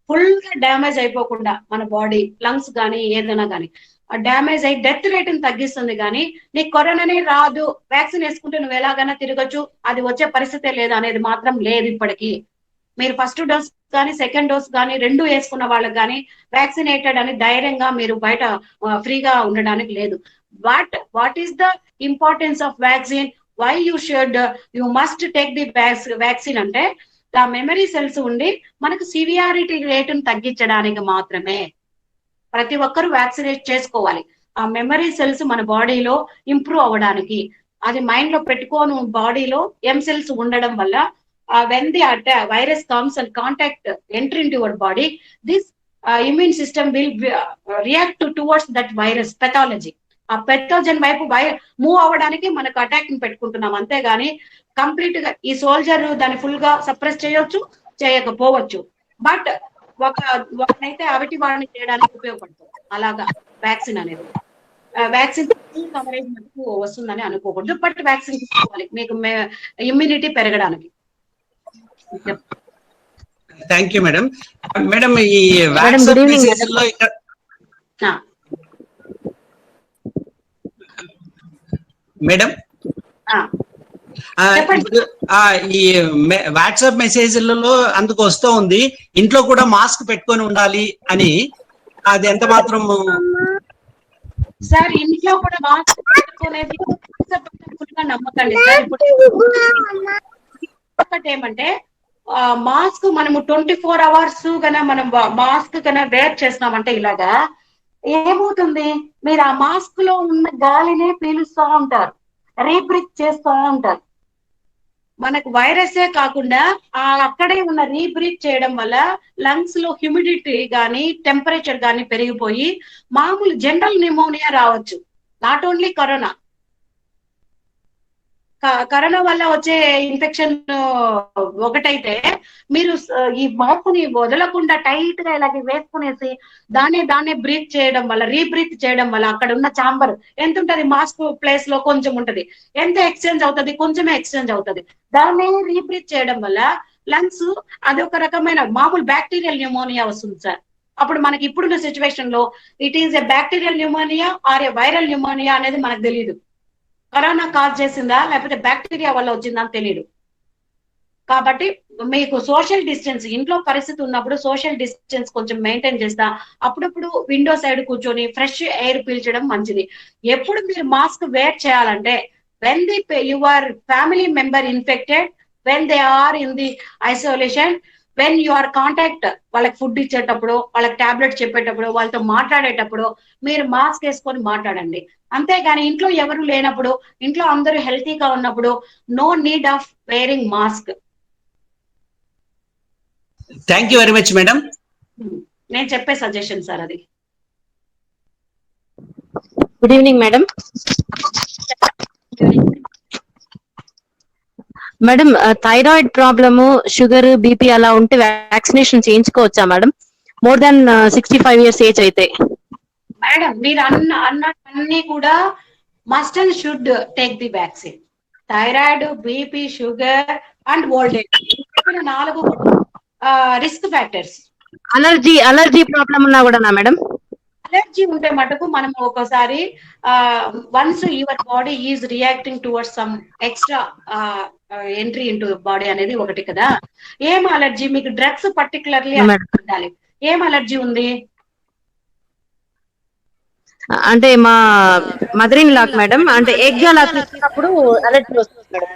ఫుల్ గా డ్యామేజ్ అయిపోకుండా మన బాడీ లంగ్స్ కానీ ఏదైనా కానీ డ్యామేజ్ అయ్యి డెత్ రేట్ ని తగ్గిస్తుంది. కానీ నీకు కరోనానే రాదు, వ్యాక్సిన్ వేసుకుంటే నువ్వు ఎలాగైనా తిరగచ్చు, అది వచ్చే పరిస్థితే లేదు అనేది మాత్రం లేదు ఇప్పటికీ. మీరు ఫస్ట్ డోస్ కానీ సెకండ్ డోస్ కానీ రెండు వేసుకున్న వాళ్ళకి కానీ వ్యాక్సినేటెడ్ అని ధైర్యంగా మీరు బయట ఫ్రీగా ఉండడానికి లేదు. What is the importance of vaccine, why you must take the vaccine అంటే ఆ మెమరీ సెల్స్ ఉండి మనకు సివియారిటీ రేటును తగ్గించడానికి మాత్రమే. ప్రతి ఒక్కరూ వ్యాక్సినేట్ చేసుకోవాలి. ఆ మెమరీ సెల్స్ మన బాడీలో ఇంప్రూవ్ అవ్వడానికి. అది మైండ్ లో పెట్టుకోను బాడీలో ఎం సెల్స్ ఉండడం వల్ల when the virus comes and contact enter in to your body, this immune system will react towards that virus pathology. ఆ పెథోజన్ వైపు మూవ్ అవ్వడానికి మనకు అటాక్ ని పెట్టుకుంటున్నాం. అంతేగాని కంప్లీట్ గా ఈ సోల్జర్ దాన్ని ఫుల్ గా సప్రెస్ చేయొచ్చు, చేయకపోవచ్చు. బట్ ఒకనైతే అవిటి వాడిని చేయడానికి ఉపయోగపడుతుంది. అలాగా వ్యాక్సిన్ అనేది వ్యాక్సిన్ కవరేజ్ మనకు వస్తుందని అనుకోకూడదు. బట్ వ్యాక్సిన్ తీసుకోవాలి మీకు ఇమ్యూనిటీ పెరగడానికి. Thank you madam. మేడం ఈ వాట్సాప్ మెసేజ్ లో ఇక్కడ మేడం ఈ వాట్సాప్ మెసేజ్లలో అందుకు వస్తూ ఉంది ఇంట్లో కూడా మాస్క్ పెట్టుకొని ఉండాలి అని, అది ఎంత మాత్రం సార్? ఇంట్లో కూడా మాస్క్ పెట్టుకునేది నమ్మకండి సార్. ఇప్పుడు ఒకటి ఏమంటే మాస్క్ మనము 24 hours కన్నా మనం మాస్క్ కన్నా వేర్ చేస్తున్నామంటే ఇలాగా ఏమవుతుంది, మీరు ఆ మాస్క్ లో ఉన్న గాలినే పీలుస్తూ ఉంటారు, రీబ్రీత్ చేస్తూ ఉంటారు. మనకు వైరసే కాకుండా అక్కడే ఉన్న రీబ్రీత్ చేయడం వల్ల లంగ్స్ లో హ్యూమిడిటీ కానీ టెంపరేచర్ కానీ పెరిగిపోయి మామూలు జనరల్ న్యూమోనియా రావచ్చు, నాట్ ఓన్లీ కరోనా. కరోనా వల్ల వచ్చే ఇన్ఫెక్షన్ ఒకటైతే మీరు ఈ మాస్క్ ని వదలకుండా టైట్ గా ఇలాగే వేసుకునేసి దాన్నే బ్రీత్ చేయడం వల్ల రీబ్రీత్ చేయడం వల్ల అక్కడ ఉన్న ఛాంబర్ ఎంత ఉంటది, మాస్క్ ప్లేస్ లో కొంచెం ఉంటది, ఎంత ఎక్స్చేంజ్ అవుతుంది, కొంచెమే ఎక్స్చేంజ్ అవుతుంది. దాన్ని రీబ్రీత్ చేయడం వల్ల లంగ్స్ అది ఒక రకమైన మామూలు బ్యాక్టీరియల్ న్యూమోనియా వస్తుంది సార్. అప్పుడు మనకి ఇప్పుడున్న సిచ్యువేషన్ లో it is a bacterial pneumonia or a viral pneumonia అనేది మనకు తెలియదు. కరోనా కాజ్ చేసిందా లేకపోతే బ్యాక్టీరియా వల్ల వచ్చిందా అని తెలియదు. కాబట్టి మీకు సోషల్ డిస్టెన్స్, ఇంట్లో పరిస్థితి ఉన్నప్పుడు సోషల్ డిస్టెన్స్ కొంచెం మెయింటైన్ చేస్తా అప్పుడప్పుడు విండో సైడ్ కూర్చొని ఫ్రెష్ ఎయిర్ పీల్చడం మంచిది. ఎప్పుడు మీరు మాస్క్ వేర్ చేయాలంటే when the your family member infected, when they are in the isolation, when you are contact, వాళ్ళకి ఫుడ్ ఇచ్చేటప్పుడు, వాళ్ళకి టాబ్లెట్ చెప్పేటప్పుడు, వాళ్ళతో మాట్లాడేటప్పుడు మీరు మాస్క్ వేసుకొని మాట్లాడండి. అంతేగాని ఇంట్లో ఎవరు లేనప్పుడు, ఇంట్లో అందరూ హెల్తీగా ఉన్నప్పుడు no need of wearing mask. Thank you very much madam. నేను చెప్పే సజెషన్ సార్ అది. Good evening madam. Madam thyroid problem, sugar, BP అలా ఉంటే వ్యాక్సినేషన్ చేయించుకోవచ్చా madam? More than 65 years age అయితే. మేడం మీరు అన్నీ కూడా must and should take the vaccine. Thyroid, BP, sugar and old age 4 risk factors. Allergy problem ఉన్నా కూడా madam? Allergy ఉంటే మటుకు మనం ఒకసారి once your body is reacting towards some extra entry into body అనేది ఒకటి కదా. ఏం అలర్జీ మీకు? డ్రగ్స్ పర్టికులర్లీ ఉండాలి. ఏం అలర్జీ ఉంది? అంటే మా మదర్ ఇన్ లాక్ మేడం, అంటే ఎగ్ అలా తీసుకున్నప్పుడు అలర్జీ వస్తుంది మేడం.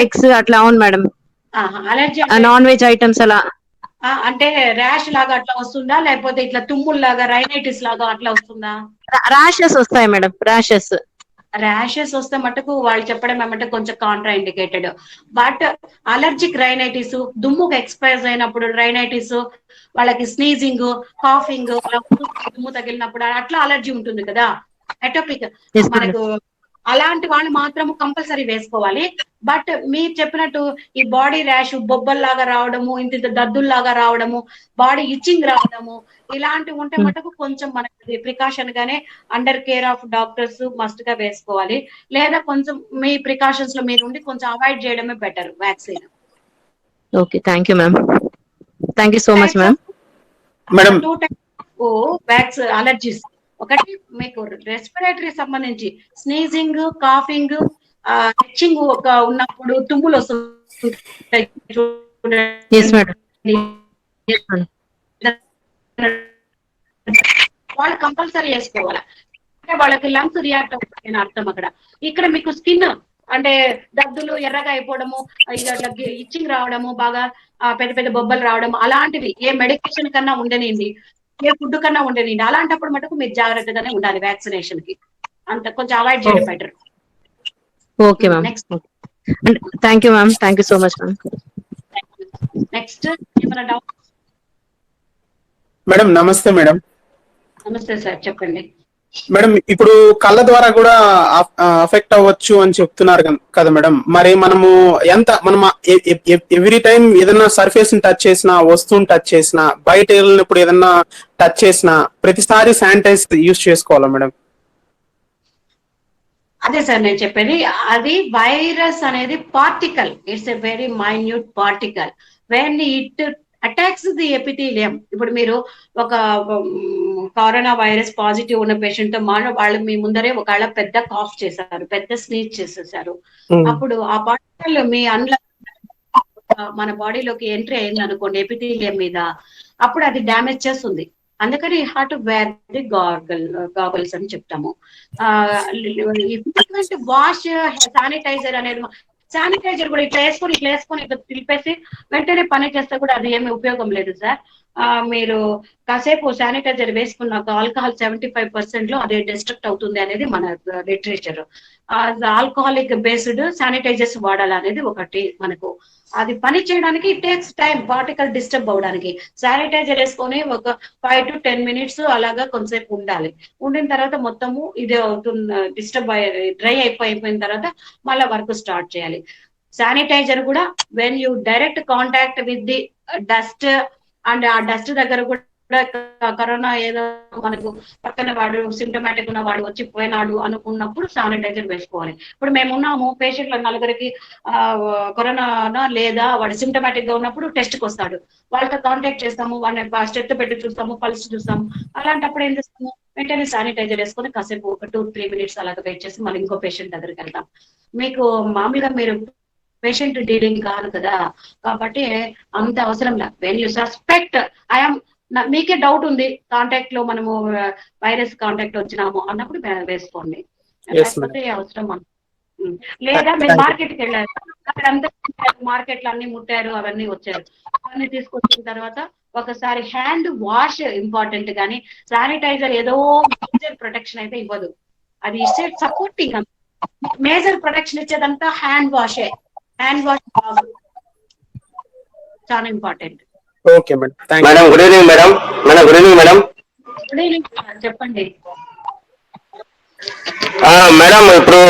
ఎగ్స్ అట్లా. అవును madam. Allergy non veg items అలా అంటే ర్యాష్ లాగా అట్లా వస్తుందా, లేకపోతే ఇట్లా తుమ్ముల్లాగా రైనైటిస్ లాగా అట్లా వస్తుందా? ర్యాషెస్ వస్తాయి మేడం. ర్యాషెస్ వస్తే మటుకు వాళ్ళు చెప్పడం ఏమంటే కొంచెం contraindicated. But allergic rhinitis, దుమ్ముకు ఎక్స్పైజ్ అయినప్పుడు రైనైటిస్, వాళ్ళకి స్నీజింగ్, కాఫింగ్, దుమ్ము తగిలినప్పుడు అట్లా అలర్జీ ఉంటుంది కదా, ఎటోపిక్. మనకు అలాంటి వాళ్ళు మాత్రము కంపల్సరీ వేసుకోవాలి. బట్ మీరు చెప్పినట్టు ఈ బాడీ ర్యాష్, బొబ్బల్లాగా రావడము, ఇంత దద్దుల్లాగా రావడము, బాడీ ఇచ్చింగ్ రావడము, ఇలాంటివి ఉంటే మటుకు కొంచెం మనకి ప్రికాషన్ గానే under care of doctors must గా వేసుకోవాలి. లేదా కొంచెం మీ ప్రికాషన్స్ లో మీరు ఉండి కొంచెం అవాయిడ్ చేయడమే better vaccine. Okay, thank you ma'am. Thank you so much ma'am. Madam 2 types allergies. ఒకటి మీకు రెస్పిరేటరీ సంబంధించి స్నీజింగ్, కాఫింగ్, ఇచ్చింగ్ ఉన్నప్పుడు, తుమ్ములు వస్తుంటాయి వాళ్ళు కంపల్సరీ వేసుకోవాలి. అంటే వాళ్ళకి లంగ్స్ రియాక్ట్ అవుతాయని అర్థం. ఇక్కడ మీకు స్కిన్ అంటే దద్దులు ఎర్రగా అయిపోవడము, ఇచ్చింగ్ రావడము, బాగా పెద్ద పెద్ద బొబ్బలు రావడం, అలాంటివి ఏ మెడికేషన్ కన్నా ఉండనింది, ఏ ఫుడ్ కన్నా ఉండనింది, అలాంటప్పుడు మటుకు మీరు జాగ్రత్తగానే ఉండాలి వ్యాక్సినేషన్ కి. అంత కొంచెం అవాయిడ్ చేయడం better. Okay ma'am. Next. Thank you ma'am. Thank you so much ma'am. Next ఏమైనా డౌట్? మేడం నమస్తే మేడం. నమస్తే సార్, చెప్పండి. మేడం ఇప్పుడు కళ్ళ ద్వారా కూడా అఫెక్ట్ అవ్వచ్చు అని చెప్తున్నారు కదా మేడం. మరి మనం ఎవ్రీ టైం ఏదైనా సర్ఫేస్ ని టచ్ చేసినా, వస్తువుని టచ్ చేసినా, బయట వెళ్ళినప్పుడు ఏదన్నా టచ్ చేసినా ప్రతిసారి శానిటైజ్ యూజ్ చేసుకోవాలా మేడం? అదే సార్ నేను చెప్పేది. అది వైరస్ అనేది particle, it's a very minute particle. When it attacks the epithelium, ఇప్పుడు మీరు ఒక కరోనా వైరస్ పాజిటివ్ ఉన్న పేషెంట్ తో వాళ్ళు మీ ముందరే ఒకవేళ పెద్ద కాఫ్ చేశారు, పెద్ద స్నీజ్ చేసేసారు, అప్పుడు ఆ పార్టికల్ మీ మన బాడీలోకి ఎంట్రీ అయింది అనుకోండి ఎపిథీలియం మీద, అప్పుడు అది డ్యామేజ్ చేస్తుంది. అందుకని హార్ట్ వేర్ ది గాగల్స్ అని చెప్తాము. వాష్ శానిటైజర్ అనేది, శానిటైజర్ కూడా ఇట్లా వేసుకొని ఇట్లా తిప్పేసి వెంటనే పని చేస్తే కూడా అది ఏమి ఉపయోగం లేదు సార్. మీరు కాసేపు శానిటైజర్ వేసుకున్నాక ఆల్కహాల్ 75% లో అదే డిస్ట్రక్ట్ అవుతుంది అనేది మన లిటరేచర్. ఆల్కహాలిక్ బేస్డ్ శానిటైజర్స్ వాడాలనేది ఒకటి మనకు అది పని చేయడానికి it takes time, particle disturb అవడానికి. శానిటైజర్ వేసుకొని ఒక 5 to 10 minutes అలాగా కొంతసేపు ఉండాలి. ఉండిన తర్వాత మొత్తము ఇది అవుతుంది, డిస్టర్బ్ డ్రై అయిపోయిన తర్వాత మళ్ళీ వర్క్ స్టార్ట్ చేయాలి. శానిటైజర్ కూడా when you direct contact with the dust and ఆ డస్ట్ దగ్గర కూడా కరోనా ఏదో మనకు పక్కన వాడు సిమ్టమాటిక్ ఉన్న వాడు వచ్చి పోయినాడు అనుకున్నప్పుడు శానిటైజర్ వేసుకోవాలి. ఇప్పుడు మేము ఉన్నాము, పేషెంట్ల 4 కరోనా లేదా వాడు సిమ్టమాటిక్ గా ఉన్నప్పుడు టెస్ట్ కి వస్తాడు, వాళ్ళతో కాంటాక్ట్ చేస్తాము, వాళ్ళని స్టెప్ పెట్టి చూస్తాము, పల్స్ చూస్తాము. అలాంటప్పుడు ఏం చేస్తాము, వెంటనే శానిటైజర్ వేసుకొని కాసేపు ఒక 2-3 minutes అలాగ వెయిట్ చేసి మళ్ళీ ఇంకో పేషెంట్ దగ్గరికి వెళ్తాం. మీకు మామూలుగా మీరు పేషెంట్ డీలింగ్ కాదు కదా, కాబట్టి అంత అవసరం లేదు. వెన్ యూ సస్పెక్ట్ ఐఎమ్ మీకే డౌట్ ఉంది కాంటాక్ట్ లో మనము వైరస్ కాంటాక్ట్ వచ్చినాము అన్నప్పుడు వేసుకోండి, లేకపోతే అవసరం. లేదా మీరు మార్కెట్ కి వెళ్ళారు, అక్కడంతా మార్కెట్ లో అన్ని ముట్టారు, అవన్నీ వచ్చారు, అవన్నీ తీసుకొచ్చిన తర్వాత ఒకసారి హ్యాండ్ వాష్ ఇంపార్టెంట్, కానీ శానిటైజర్ ఏదో మేజర్ ప్రొటెక్షన్ అయితే ఇవ్వదు. అది ఇచ్చే సపోర్టింగ్, మేజర్ ప్రొటెక్షన్ ఇచ్చేదంతా హ్యాండ్ వాషే. హ్యాండ్ వాష్ చాలా important. Okay madam, madam good evening madam. Good evening madam. Good evening, చెప్పండి. మేడం, ఇప్పుడు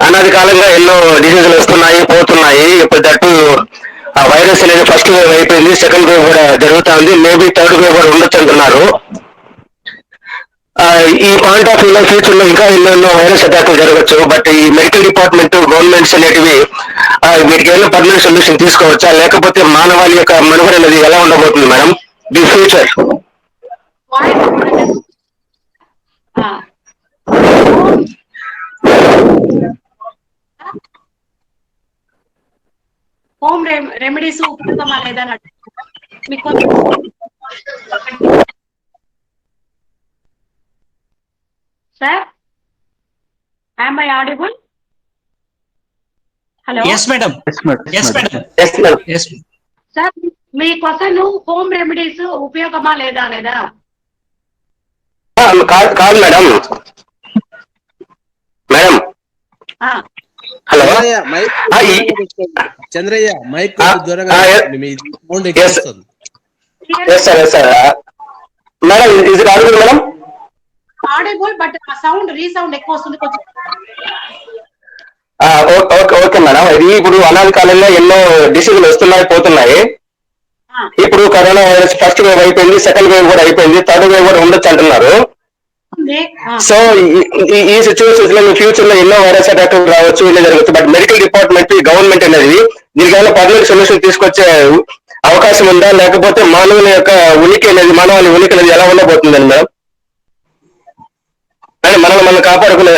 అనాది కాలంగా ఎన్నో డిసీజులు వస్తున్నాయి పోతున్నాయి. ఇప్పుడు దట్టు ఆ వైరస్ అనేది ఫస్ట్ వేవ్ అయిపోయింది, సెకండ్ వేవ్ కూడా జరుగుతా ఉంది, మేబీ థర్డ్ వేవ్ కూడా ఉండొచ్చు అంటున్నారు. ఈ పాయింట్ ఆఫ్ వ్యూలో ఫ్యూచర్ లో ఇంకా ఎన్నెన్నో వైరస్ అటాక్లు జరగచ్చు. బట్ ఈ మెడికల్ డిపార్ట్మెంట్, గవర్నమెంట్స్ అనేటివి వీటికి ఏమైనా పర్మనెంట్ సొల్యూషన్ తీసుకోవచ్చా, లేకపోతే మానవాళి యొక్క మనుగడ అనేది ఎలా ఉండబోతుంది madam the future? Home remedies ఉపయోగమా లేదా మీకు? Sir, am I audible? హలో. Yes, madam. Yes, madam. Yes. Sir, మీ క్వశ్చన్ హోమ్ రెమెడీస్ ఉపయోగమా లేదా లేదా? కాదు madam. Madam hello, Chandraiah mike madam ఇది రాదు మేడం. ఆడిబుల్, బట్ ఆ సౌండ్ రీసౌండ్ ఎక్కువ వస్తుంది కొంచెం. Okay madam. ఇది ఇప్పుడు అనాది కాలంలో ఎన్నో డిసీజులు వస్తున్నాయి పోతున్నాయి. ఇప్పుడు కరోనా వైరస్ ఫస్ట్ వేవ్ అయిపోయింది, సెకండ్ వేవ్ కూడా అయిపోయింది, థర్డ్ వేవ్ కూడా ఉండొచ్చు అంటున్నారు. సో ఈ సిచ్యువేషన్స్ లో ఫ్యూచర్ లో ఎన్నో వైరస్ అటాక్ రావచ్చు, ఇలా జరగచ్చు. బట్ మెడికల్ డిపార్ట్మెంట్, గవర్నమెంట్ అనేది దీనికి ఏమైనా పర్మనెంట్ సొల్యూషన్ తీసుకొచ్చే అవకాశం ఉందా, లేకపోతే మానవుల యొక్క ఉనికి అనేది, మానవాళి ఉనికి అనేది ఎలా ఉండబోతుందండి మేడం? అంటే మనం కాపాడుకునే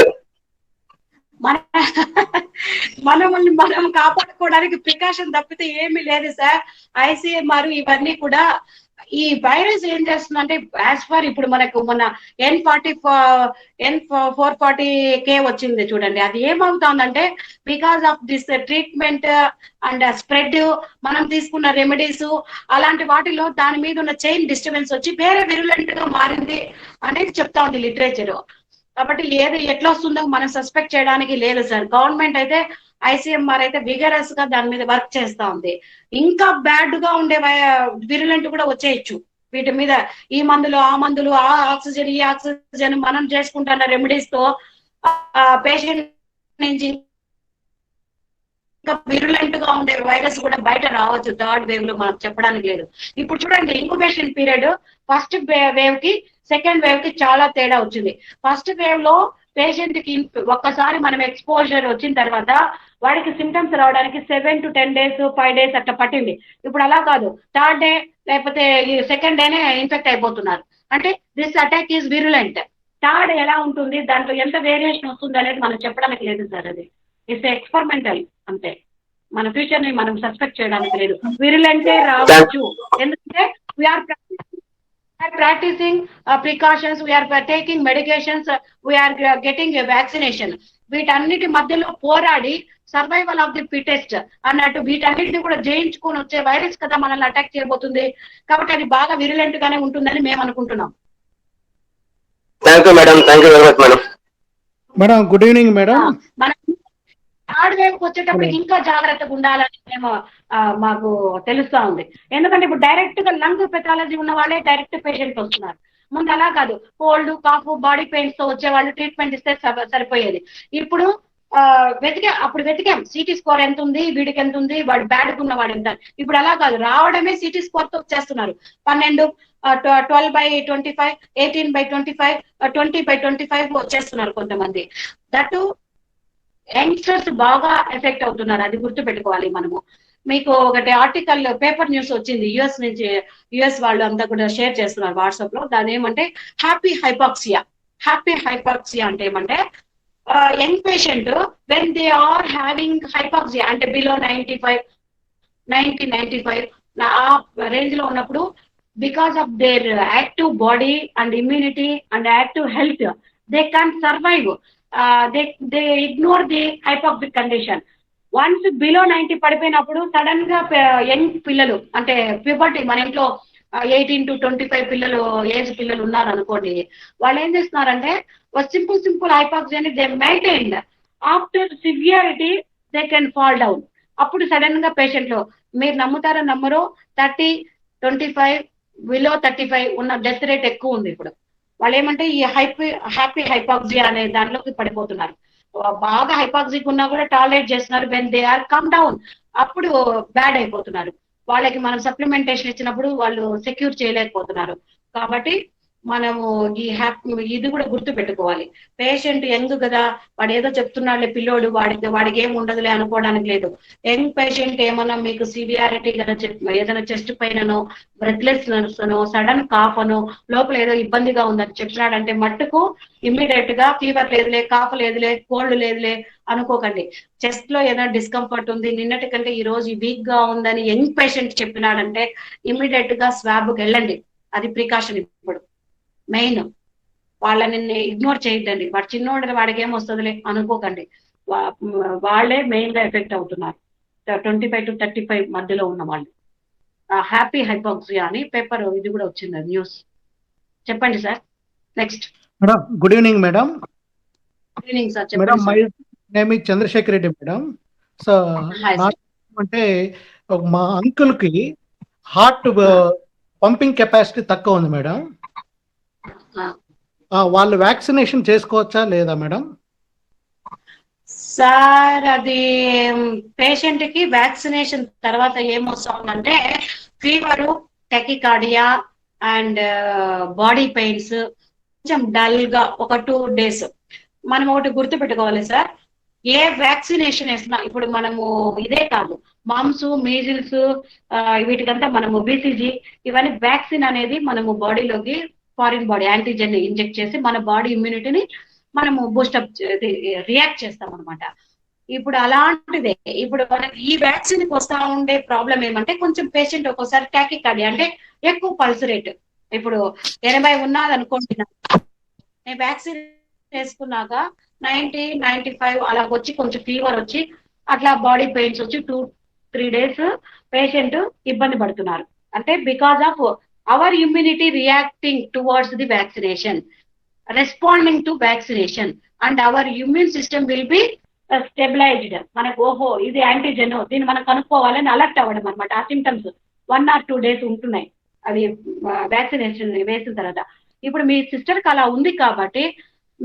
మనల్ని మనం కాపాడుకోవడానికి ప్రికాషన్ తప్పితే ఏమీ లేదు సార్. ICMR ఇవన్నీ కూడా ఈ వైరస్ ఏం చేస్తుందంటే, యాజ్ ఫర్ ఇప్పుడు మనకు మన N440K వచ్చింది చూడండి, అది ఏమవుతుందంటే because of this treatment and spread, మనం తీసుకున్న రెమెడీస్ అలాంటి వాటిలో దాని మీద ఉన్న చైన్ డిస్టర్బెన్స్ వచ్చి వేరే విరులెంట్ గా మారింది అనేది చెప్తా ఉంది లిటరేచర్. కాబట్టి ఏది ఎట్లా వస్తుందో మనం సస్పెక్ట్ చేయడానికి లేదు సార్. గవర్నమెంట్ అయితే, ICMR అయితే విగరస్ గా దాని మీద వర్క్ చేస్తా ఉంది. ఇంకా బ్యాడ్ గా ఉండే విరులెంట్ కూడా వచ్చేయచ్చు వీటి మీద. ఈ మందులు, ఆ మందులు, ఆ ఆక్సిజన్, ఈ ఆక్సిజన్ మనం చేసుకుంటున్న రెమెడీస్ తో పేషెంట్ నుంచి ఇంకా విరులెంట్ గా ఉండే వైరస్ కూడా బయట రావచ్చు థర్డ్ వేవ్ లో, మనం చెప్పడానికి లేదు. ఇప్పుడు చూడండి, ఇంక్యుబేషన్ పీరియడ్ ఫస్ట్ వేవ్ కి సెకండ్ వేవ్ కి చాలా తేడా వచ్చింది. ఫస్ట్ వేవ్ లో పేషెంట్ కి ఒక్కసారి మనం ఎక్స్పోజర్ వచ్చిన తర్వాత వాడికి సిమ్టమ్స్ రావడానికి 7 to 10 days, 5 days అట్లా పట్టింది. ఇప్పుడు అలా కాదు, థర్డ్ డే లేకపోతే సెకండ్ డేనే ఇన్ఫెక్ట్ అయిపోతున్నారు. అంటే this attack is virulent. Third ఎలా ఉంటుంది, దాంట్లో ఎంత వేరియేషన్ వస్తుంది అనేది మనం చెప్పడానికి లేదు సార్. అది ఇట్స్ ఎక్స్పెరిమెంటల్ అంతే. మన ఫ్యూచర్ ని మనం సస్పెక్ట్ చేయడానికి లేదు. విరులెంటే రావచ్చు, ఎందుకంటే we are practicing precautions, we are taking medications, we are getting a vaccination. వీటన్నిటి మధ్యలో పోరాడి సర్వైవల్ ఆఫ్ ది ఫిటెస్ట్ అన్నట్టు వీటన్నిటిని కూడా జయించుకొని వచ్చే వైరస్ కదా మనల్ని అటాక్ చేయబోతుంది. కాబట్టి అది బాగా విరులెంట్ గానే ఉంటుందని మేము అనుకుంటున్నాం. Thank you madam. Thank you very much madam. Madam good evening madam. మన థర్డ్ వేవ్ వచ్చేటప్పుడు ఇంకా జాగ్రత్తగా ఉండాలని మేము మాకు తెలుస్తా ఉంది. ఎందుకంటే ఇప్పుడు డైరెక్ట్ గా లంగ్ పెథాలజీ ఉన్న వాళ్ళే డైరెక్ట్ పేషెంట్ వస్తున్నారు. ముందు అలా కాదు, కోల్డ్ కాఫ్ బాడీ పెయిన్స్ తో వచ్చే వాళ్ళు ట్రీట్మెంట్ ఇస్తే సరిపోయేది. ఇప్పుడు అప్పుడు వెతికాం సిటీ స్కోర్ ఎంత ఉంది, వీడికి ఎంత ఉంది, వాడు బ్యాడ్ ఉన్న వాడు ఎంత. ఇప్పుడు అలా కాదు, రావడమే సిటీ స్కోర్ తో వచ్చేస్తున్నారు. 12, 12/25, 18/25, 20/25 వచ్చేస్తున్నారు కొంతమంది. దట్టు యంగ్స్టర్స్ బాగా ఎఫెక్ట్ అవుతున్నారు, అది గుర్తు పెట్టుకోవాలి మనము. మీకు ఒకటి ఆర్టికల్ పేపర్ న్యూస్ వచ్చింది యుఎస్ నుంచి, యుఎస్ వాళ్ళు అంతా కూడా షేర్ చేస్తున్నారు వాట్సాప్ లో. దాని ఏమంటే హ్యాపీ హైపాక్సియా. హ్యాపీ హైపాక్సియా అంటే ఏమంటే young patient when they are having hypoxia అంటే బిలో 95 ఆ రేంజ్ లో ఉన్నప్పుడు, because of their active body and immunity and active health, they can survive. They ignore the hypoxic condition. Once below 90 పడిపోయినప్పుడు sudden గా young పిల్లలు అంటే puberty, మన ఇంట్లో 18 to 25 పిల్లలు ఏజ్ పిల్లలు ఉన్నారు అనుకోండి, వాళ్ళు ఏం చేస్తున్నారంటే సింపుల్ హైపాక్సియాని they maintain. After severity they can fall down. అప్పుడు సడన్ గా పేషెంట్ లో, మీరు నమ్ముతారో నమ్మరో, 30, 25 బిలో 35 ఉన్న డెత్ రేట్ ఎక్కువ ఉంది ఇప్పుడు. వాళ్ళు ఏమంటే ఈ హ్యాపీ హైపాక్సియా అనే దాంట్లోకి పడిపోతున్నారు. బాగా హైపాక్సిక్ ఉన్నా కూడా టాలరేట్ చేస్తున్నారు. When they are come down అప్పుడు బ్యాడ్ అయిపోతున్నారు. వాళ్ళకి మనం సప్లిమెంటేషన్ ఇచ్చినప్పుడు వాళ్ళు సెక్యూర్ చేయలేకపోతున్నారు. కాబట్టి మనము ఇది కూడా గుర్తు పెట్టుకోవాలి. పేషెంట్ యంగ్ కదా, వాడు ఏదో చెప్తున్నాడులే పిల్లోడు, వాడికి ఏం ఉండదులే అనుకోవడానికి లేదు. యంగ్ పేషెంట్ ఏమన్నా మీకు సివియారిటీ కదా ఏదైనా chest pain, breathlessness, sudden cough అనో, లోపల ఏదో ఇబ్బందిగా ఉందని చెప్పినాడంటే మట్టుకు ఇమ్మీడియట్ గా ఫీవర్ లేదులే, కాఫ్ లేదులే, కోల్డ్ లేదులే అనుకోకండి. చెస్ట్ లో ఏదైనా డిస్కంఫర్ట్ ఉంది, నిన్నటి కంటే ఈ రోజు వీక్ గా ఉందని యంగ్ పేషెంట్ చెప్పినాడంటే ఇమ్మీడియట్ గా స్వాబ్కి వెళ్ళండి. అది ప్రికాషన్. ఇప్పుడు మెయిన్ వాళ్ళని ఇగ్నోర్ చేయొద్దండి. వాడు చిన్నోడు, వాడికి ఏం వస్తుందిలే అనుకోకండి. వాళ్ళే మెయిన్ గా ఎఫెక్ట్ అవుతున్నారు, 25 to 35 మధ్యలో ఉన్న వాళ్ళు. హ్యాపీ హైపాక్సియా అని పేపర్ ఇది కూడా వచ్చింది న్యూస్. చెప్పండి sir. Next madam, good evening madam. Good evening sir. Madam, చెప్పండి my name is Chandrashekar Reddy madam. So అంటే మా అంకుల్ కి హార్ట్ పంపింగ్ కెపాసిటీ తక్కువ ఉంది మేడం. వాళ్ళు వ్యాక్సినేషన్ చేసుకోవచ్చా లేదా మేడం? సార్ అది పేషెంట్ కి వ్యాక్సినేషన్ తర్వాత ఏమొస్తుందంటే fever, tachycardia and body pains, కొంచెం డల్ గా ఒక 2 days. మనం ఒకటి గుర్తు పెట్టుకోవాలి సార్, ఏ వ్యాక్సినేషన్ వేసినా ఇప్పుడు మనము ఇదే కాదు, మామ్స్, మీజిల్స్, వీటికంతా మనము బీసీజీ, ఇవన్నీ వ్యాక్సిన్ అనేది మనము బాడీలోకి ఫారిన్ బాడీ యాంటీజెన్ ఇంజెక్ట్ చేసి మన బాడీ ఇమ్యూనిటీని మనము బూస్టప్ రియాక్ట్ చేస్తాం అనమాట. ఇప్పుడు అలాంటిదే ఇప్పుడు మనకి ఈ వ్యాక్సిన్ కి వస్తా ఉండే ప్రాబ్లం ఏమంటే, కొంచెం పేషెంట్ ఒక్కోసారి టాకికార్డియా అంటే ఎక్కువ పల్స్ రేట్. ఇప్పుడు 80 ఉన్నది అనుకోండి, నేను వ్యాక్సిన్ వేసుకున్నాక 90, 95 అలా వచ్చి కొంచెం ఫీవర్ వచ్చి అట్లా బాడీ పెయిన్స్ వచ్చి 2-3 days పేషెంట్ ఇబ్బంది పడుతున్నారు. అంటే because of our immunity reacting towards the vaccination, responding to vaccination, and our immune system will be stabilized. మనకు ఓహో ఇది యాంటీజెన్, దీన్ని మనం కనుక్కోవాలని అలర్ట్ అవ్వడం అనమాట. ఆ సిమ్టమ్స్ 1 or 2 days ఉంటున్నాయి అవి వ్యాక్సినేషన్ వేసిన తర్వాత. ఇప్పుడు మీ సిస్టర్ కి అలా ఉంది కాబట్టి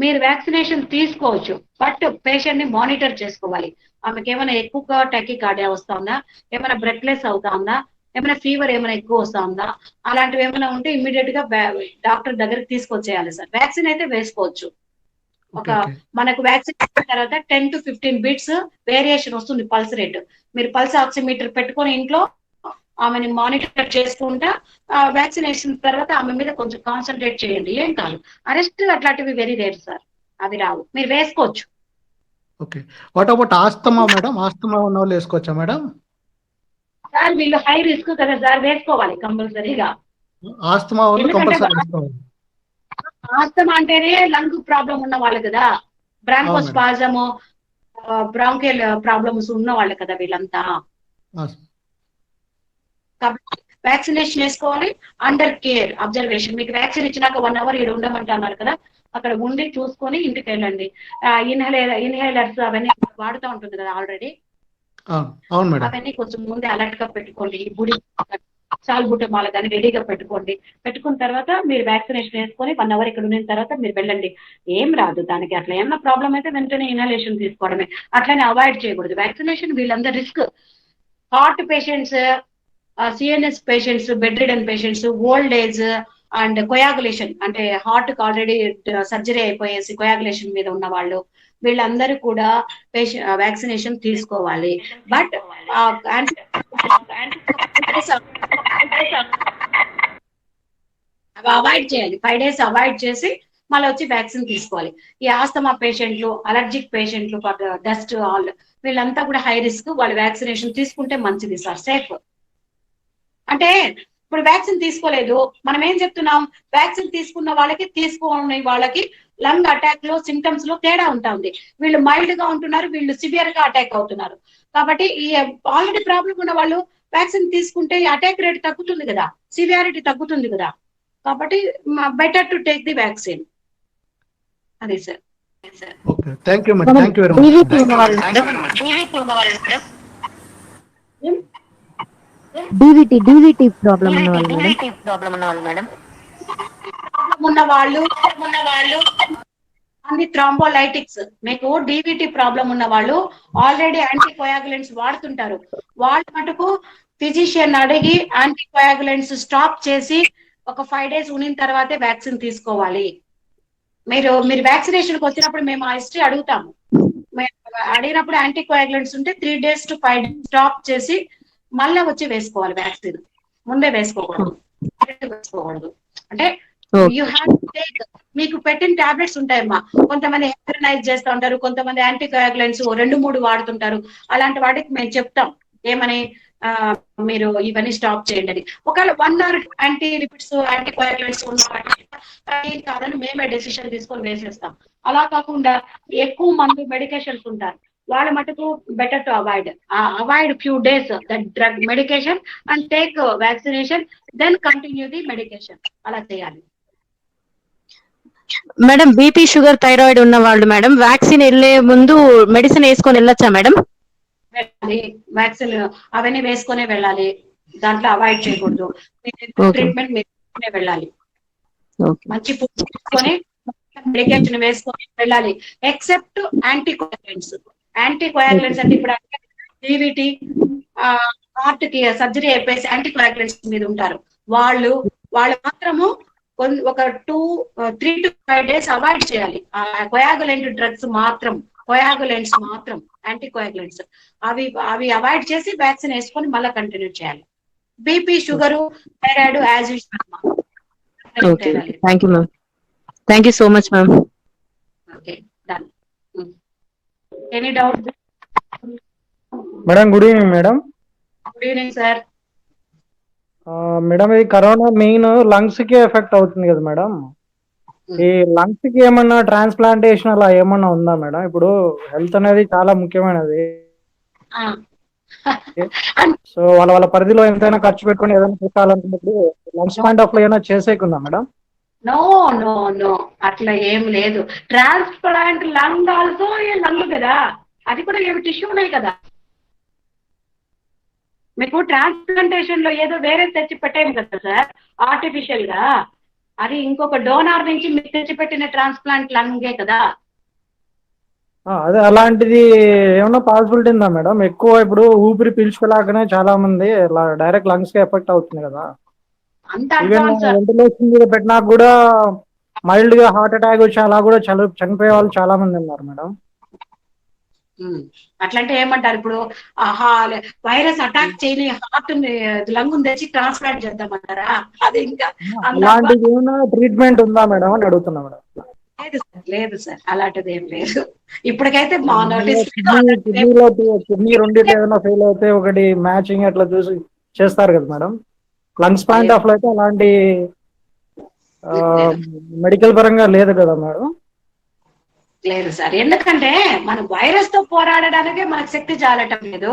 మీరు వ్యాక్సినేషన్ తీసుకోవచ్చు, బట్ పేషెంట్ ని మానిటర్ చేసుకోవాలి. ఆమెకి ఏమైనా ఎక్కువగా టెకికార్డియా వస్తా ఉందా, ఏమైనా బ్రెత్లెస్ అవుతా ఉందా, ఏమైనా ఫీవర్ ఏమైనా ఎక్కువ వస్తా ఉందా, అలాంటివి ఏమైనా ఉంటే ఇమ్మీడియట్ గా డాక్టర్ దగ్గరికి తీసుకొచ్చేయాలి సార్. వ్యాక్సిన్ అయితే వేసుకోవచ్చు. మనకు వ్యాక్సిన్ తర్వాత 10 to 15 beats వేరియేషన్ వస్తుంది పల్స్ రేట్. మీరు పల్స్ ఆక్సిమీటర్ పెట్టుకొని ఇంట్లో ఆమెని మానిటర్ చేసుకుంటా వ్యాక్సినేషన్ తర్వాత ఆమె మీద కొంచెం కాన్సన్ట్రేట్ చేయండి. ఏం కాదు, అరెస్ట్ అట్లాంటివి వెరీ రేర్ సార్, అవి రావు, మీరు వేసుకోవచ్చు. Okay, what about asthma madam? Asthma ఉన్న వాళ్ళు వేసుకోవచ్చా మేడం? సార్ వీళ్ళు హై రిస్క్ కదా సార్, వేసుకోవాలి కంపల్సరీగా. ఆస్తమా వాళ్ళు కంపల్సరీ వేసుకోవాలి. ఆస్తమా అంటేనే లంగ్ ప్రాబ్లం ఉన్న వాళ్ళు కదా, బ్రాంకోస్పాజము, బ్రాంకియల్ ప్రాబ్లమ్స్ ఉన్న వాళ్ళు కదా వీళ్ళంతా. వ్యాక్సినేషన్ వేసుకోవాలి అండర్ కేర్ అబ్జర్వేషన్. మీకు వ్యాక్సిన్ ఇచ్చినాక 1 hour ఇక్కడ ఉండమంటున్నారు కదా, అక్కడ ఉండి చూసుకొని ఇంటికి వెళ్ళండి. ఇన్హేలర్స్ అవన్నీ వాడుతూ ఉంటుంది కదా ఆల్రెడీ, అవును మేడం. అవన్నీ కొంచెం ముందే అలర్ట్ గా పెట్టుకోండి. ఈ బుడి సాల్బుటమాల కానీ రెడీగా పెట్టుకోండి. పెట్టుకున్న తర్వాత మీరు వ్యాక్సినేషన్ వేసుకొని 1 hour ఇక్కడ ఉన్న తర్వాత మీరు వెళ్ళండి. ఏం రాదు దానికి. అట్లా ఏమన్నా ప్రాబ్లం అయితే వెంటనే ఇన్హలేషన్ తీసుకోవడమే, అట్లనే అవాయిడ్ చేయకూడదు వ్యాక్సినేషన్. వీళ్ళందరూ risk, heart patients, CNS patients, bed ridden patients, old age and coagulation అంటే హార్ట్ కి ఆల్రెడీ సర్జరీ అయిపోయేసి కొయాగులేషన్ మీద ఉన్న వాళ్ళు, వీళ్ళందరూ కూడా వ్యాక్సినేషన్ తీసుకోవాలి. బట్ అవాయిడ్ చేయాలి. 5 days అవాయిడ్ చేసి మళ్ళీ వచ్చి వ్యాక్సిన్ తీసుకోవాలి. ఈ ఆస్తమా పేషెంట్లు, అలర్జిక్ పేషెంట్లు, డస్ట్ ఆల్ వీళ్ళంతా కూడా హై రిస్క్. వాళ్ళు వ్యాక్సినేషన్ తీసుకుంటే మంచిది సార్, సేఫ్. అంటే ఇప్పుడు వ్యాక్సిన్ తీసుకోలేదు, మనం ఏం చెప్తున్నాం, వ్యాక్సిన్ తీసుకున్న వాళ్ళకి తీసుకోని వాళ్ళకి లంగ్ అటాక్ లో సిమ్టమ్స్ లో తేడా ఉంటుంది. వీళ్ళు మైల్డ్ గా ఉంటున్నారు, వీళ్ళు సివియర్ గా అటాక్ అవుతున్నారు. కాబట్టి ఈ ఆల్రెడీ ప్రాబ్లం ఉన్న వాళ్ళు వ్యాక్సిన్ తీసుకుంటే అటాక్ రేట్ తగ్గుతుంది కదా, సివియారిటీ తగ్గుతుంది కదా. కాబట్టి better to take the vaccine. అదే sir. Okay, thank you madam. Thank you very much. DVT problem ఉన్న వాళ్ళు మేడం. ఉన్న వాళ్ళు అన్ని థ్రాంబోలైటిక్స్. మీకు డీవీటీ ప్రాబ్లం ఉన్న వాళ్ళు ఆల్రెడీ యాంటీకోయాగులెంట్స్ వాడుతుంటారు. వాళ్ళ మటుకు ఫిజిషియన్ అడిగి యాంటీకోయాగులెంట్స్ స్టాప్ చేసి ఒక 5 days ఉన్న తర్వాతే వ్యాక్సిన్ తీసుకోవాలి. మీరు వ్యాక్సినేషన్ కి వచ్చినప్పుడు మేము ఆ హిస్టరీ అడుగుతాము. అడిగినప్పుడు యాంటీకోయాగులెంట్స్ ఉంటే 3 days to 5 days స్టాప్ చేసి మళ్ళీ వచ్చి వేసుకోవాలి వ్యాక్సిన్. ముందే వేసుకోకూడదు. అంటే యూ హ్యావ్ టు టేక్, మీకు పెట్టిన టాబ్లెట్స్ ఉంటాయమ్మా. కొంతమంది హెపరైజ్ చేస్తూ ఉంటారు, కొంతమంది యాంటీకోయాగులెంట్స్ 2-3 వాడుతుంటారు. అలాంటి వాటికి మేము చెప్తాం ఏమని, మీరు ఇవన్నీ స్టాప్ చేయండి అని. ఒకవేళ 1 hour యాంటీ లిపిడ్స్, యాంటీకోయాగులెంట్స్ ఉన్న కాదని మేమే డెసిషన్ తీసుకొని వేసేస్తాం. అలా కాకుండా ఎక్కువ మంది మెడికేషన్స్ ఉంటారు, వాళ్ళ మటుకు better to avoid few days that drug medication and take vaccination, then continue the medication. అలా చేయాలి మేడం. బీపీ, షుగర్, థైరాయిడ్ ఉన్న వాళ్ళు మేడం వ్యాక్సిన్ వెళ్లే ముందు మెడిసిన్ వేసుకొని వెళ్ళొచ్చా మేడం? వెళ్ళాలి, వ్యాక్సిన్ అవన్నీ వేసుకునే వెళ్ళాలి. దాంట్లో అవాయిడ్ చేయకూడదు. ట్రీట్మెంట్ వేసుకునే వెళ్ళాలి. మంచి ఫుడ్ తీసుకొని మెడికేషన్ వేసుకొని వెళ్ళాలి. Except anticoagulants. యాంటీకోయాగులెంట్స్ అంటే ఇప్పుడు డీవీటీ, హార్ట్ కి సర్జరీ అయిపోయేసి యాంటీకోయాగులెంట్స్ మీద ఉంటారు. వాళ్ళు మాత్రము ఒక 3 to 5 days అవాయిడ్ చేయాలి. కొయాగులెంట్ డ్రగ్స్ మాత్రం, కొయాగులెంట్స్ మాత్రం, యాంటీకోయాగులెంట్స్ అవి అవాయిడ్ చేసి వ్యాక్సిన్ వేసుకొని మళ్ళీ కంటిన్యూ చేయాలి. BP, sugar, thyroid as usual. Thank you ma'am. Thank you so much ma'am. Okay, done. Any doubt madam? Good evening madam. Good evening sir. Madam, ఇది corona main lungs కి effect అవుతుంది కదా madam. ఈ lungs కి ఏమన్నా transplantation అలా ఏమన్నా ఉందా మేడం? ఇప్పుడు హెల్త్ అనేది చాలా ముఖ్యమైనది. సో వాళ్ళ పరిధిలో ఎంతైనా ఖర్చు పెట్టుకుని ఏదైనా పెట్టాలనుకున్నప్పుడు లంగ్స్ పాయింట్ ఆఫ్ లో ఏమైనా చేసేకుందా మేడం? నో నో నో, అట్లా ఏం లేదు. ట్రాన్స్ప్లాంట్ లంగ్ ఆల్సో లంగ్ కదా, అది కూడా ఏమి టిష్యూనే కదా. మీకు ట్రాన్స్ప్లాంటేషన్ లో ఏదో వేరే తెచ్చి పెట్టేయం కదా సార్ ఆర్టిఫిషియల్ గా. అది ఇంకొక డోనార్ నుంచి మీకు తెచ్చిపెట్టిన ట్రాన్స్ప్లాంట్ లంగే కదా. అదే అలాంటిది ఏమన్నా పాసిబిలిటీ ఉందా మేడం? ఎక్కువ ఇప్పుడు ఊపిరి పీల్చుకోలేకనే చాలా మంది డైరెక్ట్ లంగ్స్ కి ఎఫెక్ట్ అవుతుంది కదా. ఈవెన్ వెంటిలేషన్ మీద పెట్టినా కూడా మైల్డ్ గా హార్ట్ అటాక్ వచ్చి అలా కూడా చనిపోయే వాళ్ళు చాలా మంది ఉన్నారు మేడం. అట్లంటే ఏమంటారు ఇప్పుడు, వైరస్ అటాక్ చేయని హార్ట్ లంగ్ తెచ్చి ట్రాన్స్ప్లాంట్ చేద్దామంటారా? అది ఇంకా అలాంటిది ఏమైనా ట్రీట్మెంట్ ఉందా మేడం అని అడుగుతున్నా మేడం. లేదు సార్, అలాంటిది ఏం లేదు ఇప్పటికైతే. మా నోటీస్ కిడ్నీ రెండింటి ఏదైనా ఫెయిల్ అయితే ఒకటి మ్యాచింగ్ అట్లా చూసి చేస్తారు కదా మేడం. లంగ్స్ పాయింట్ ఆఫ్ లో అయితే అలాంటి మెడికల్ పరంగా లేదు కదా మేడం. లేదు సార్, ఎందుకంటే మన వైరస్ తో పోరాడడానికే మనకు శక్తి చాలటం లేదు.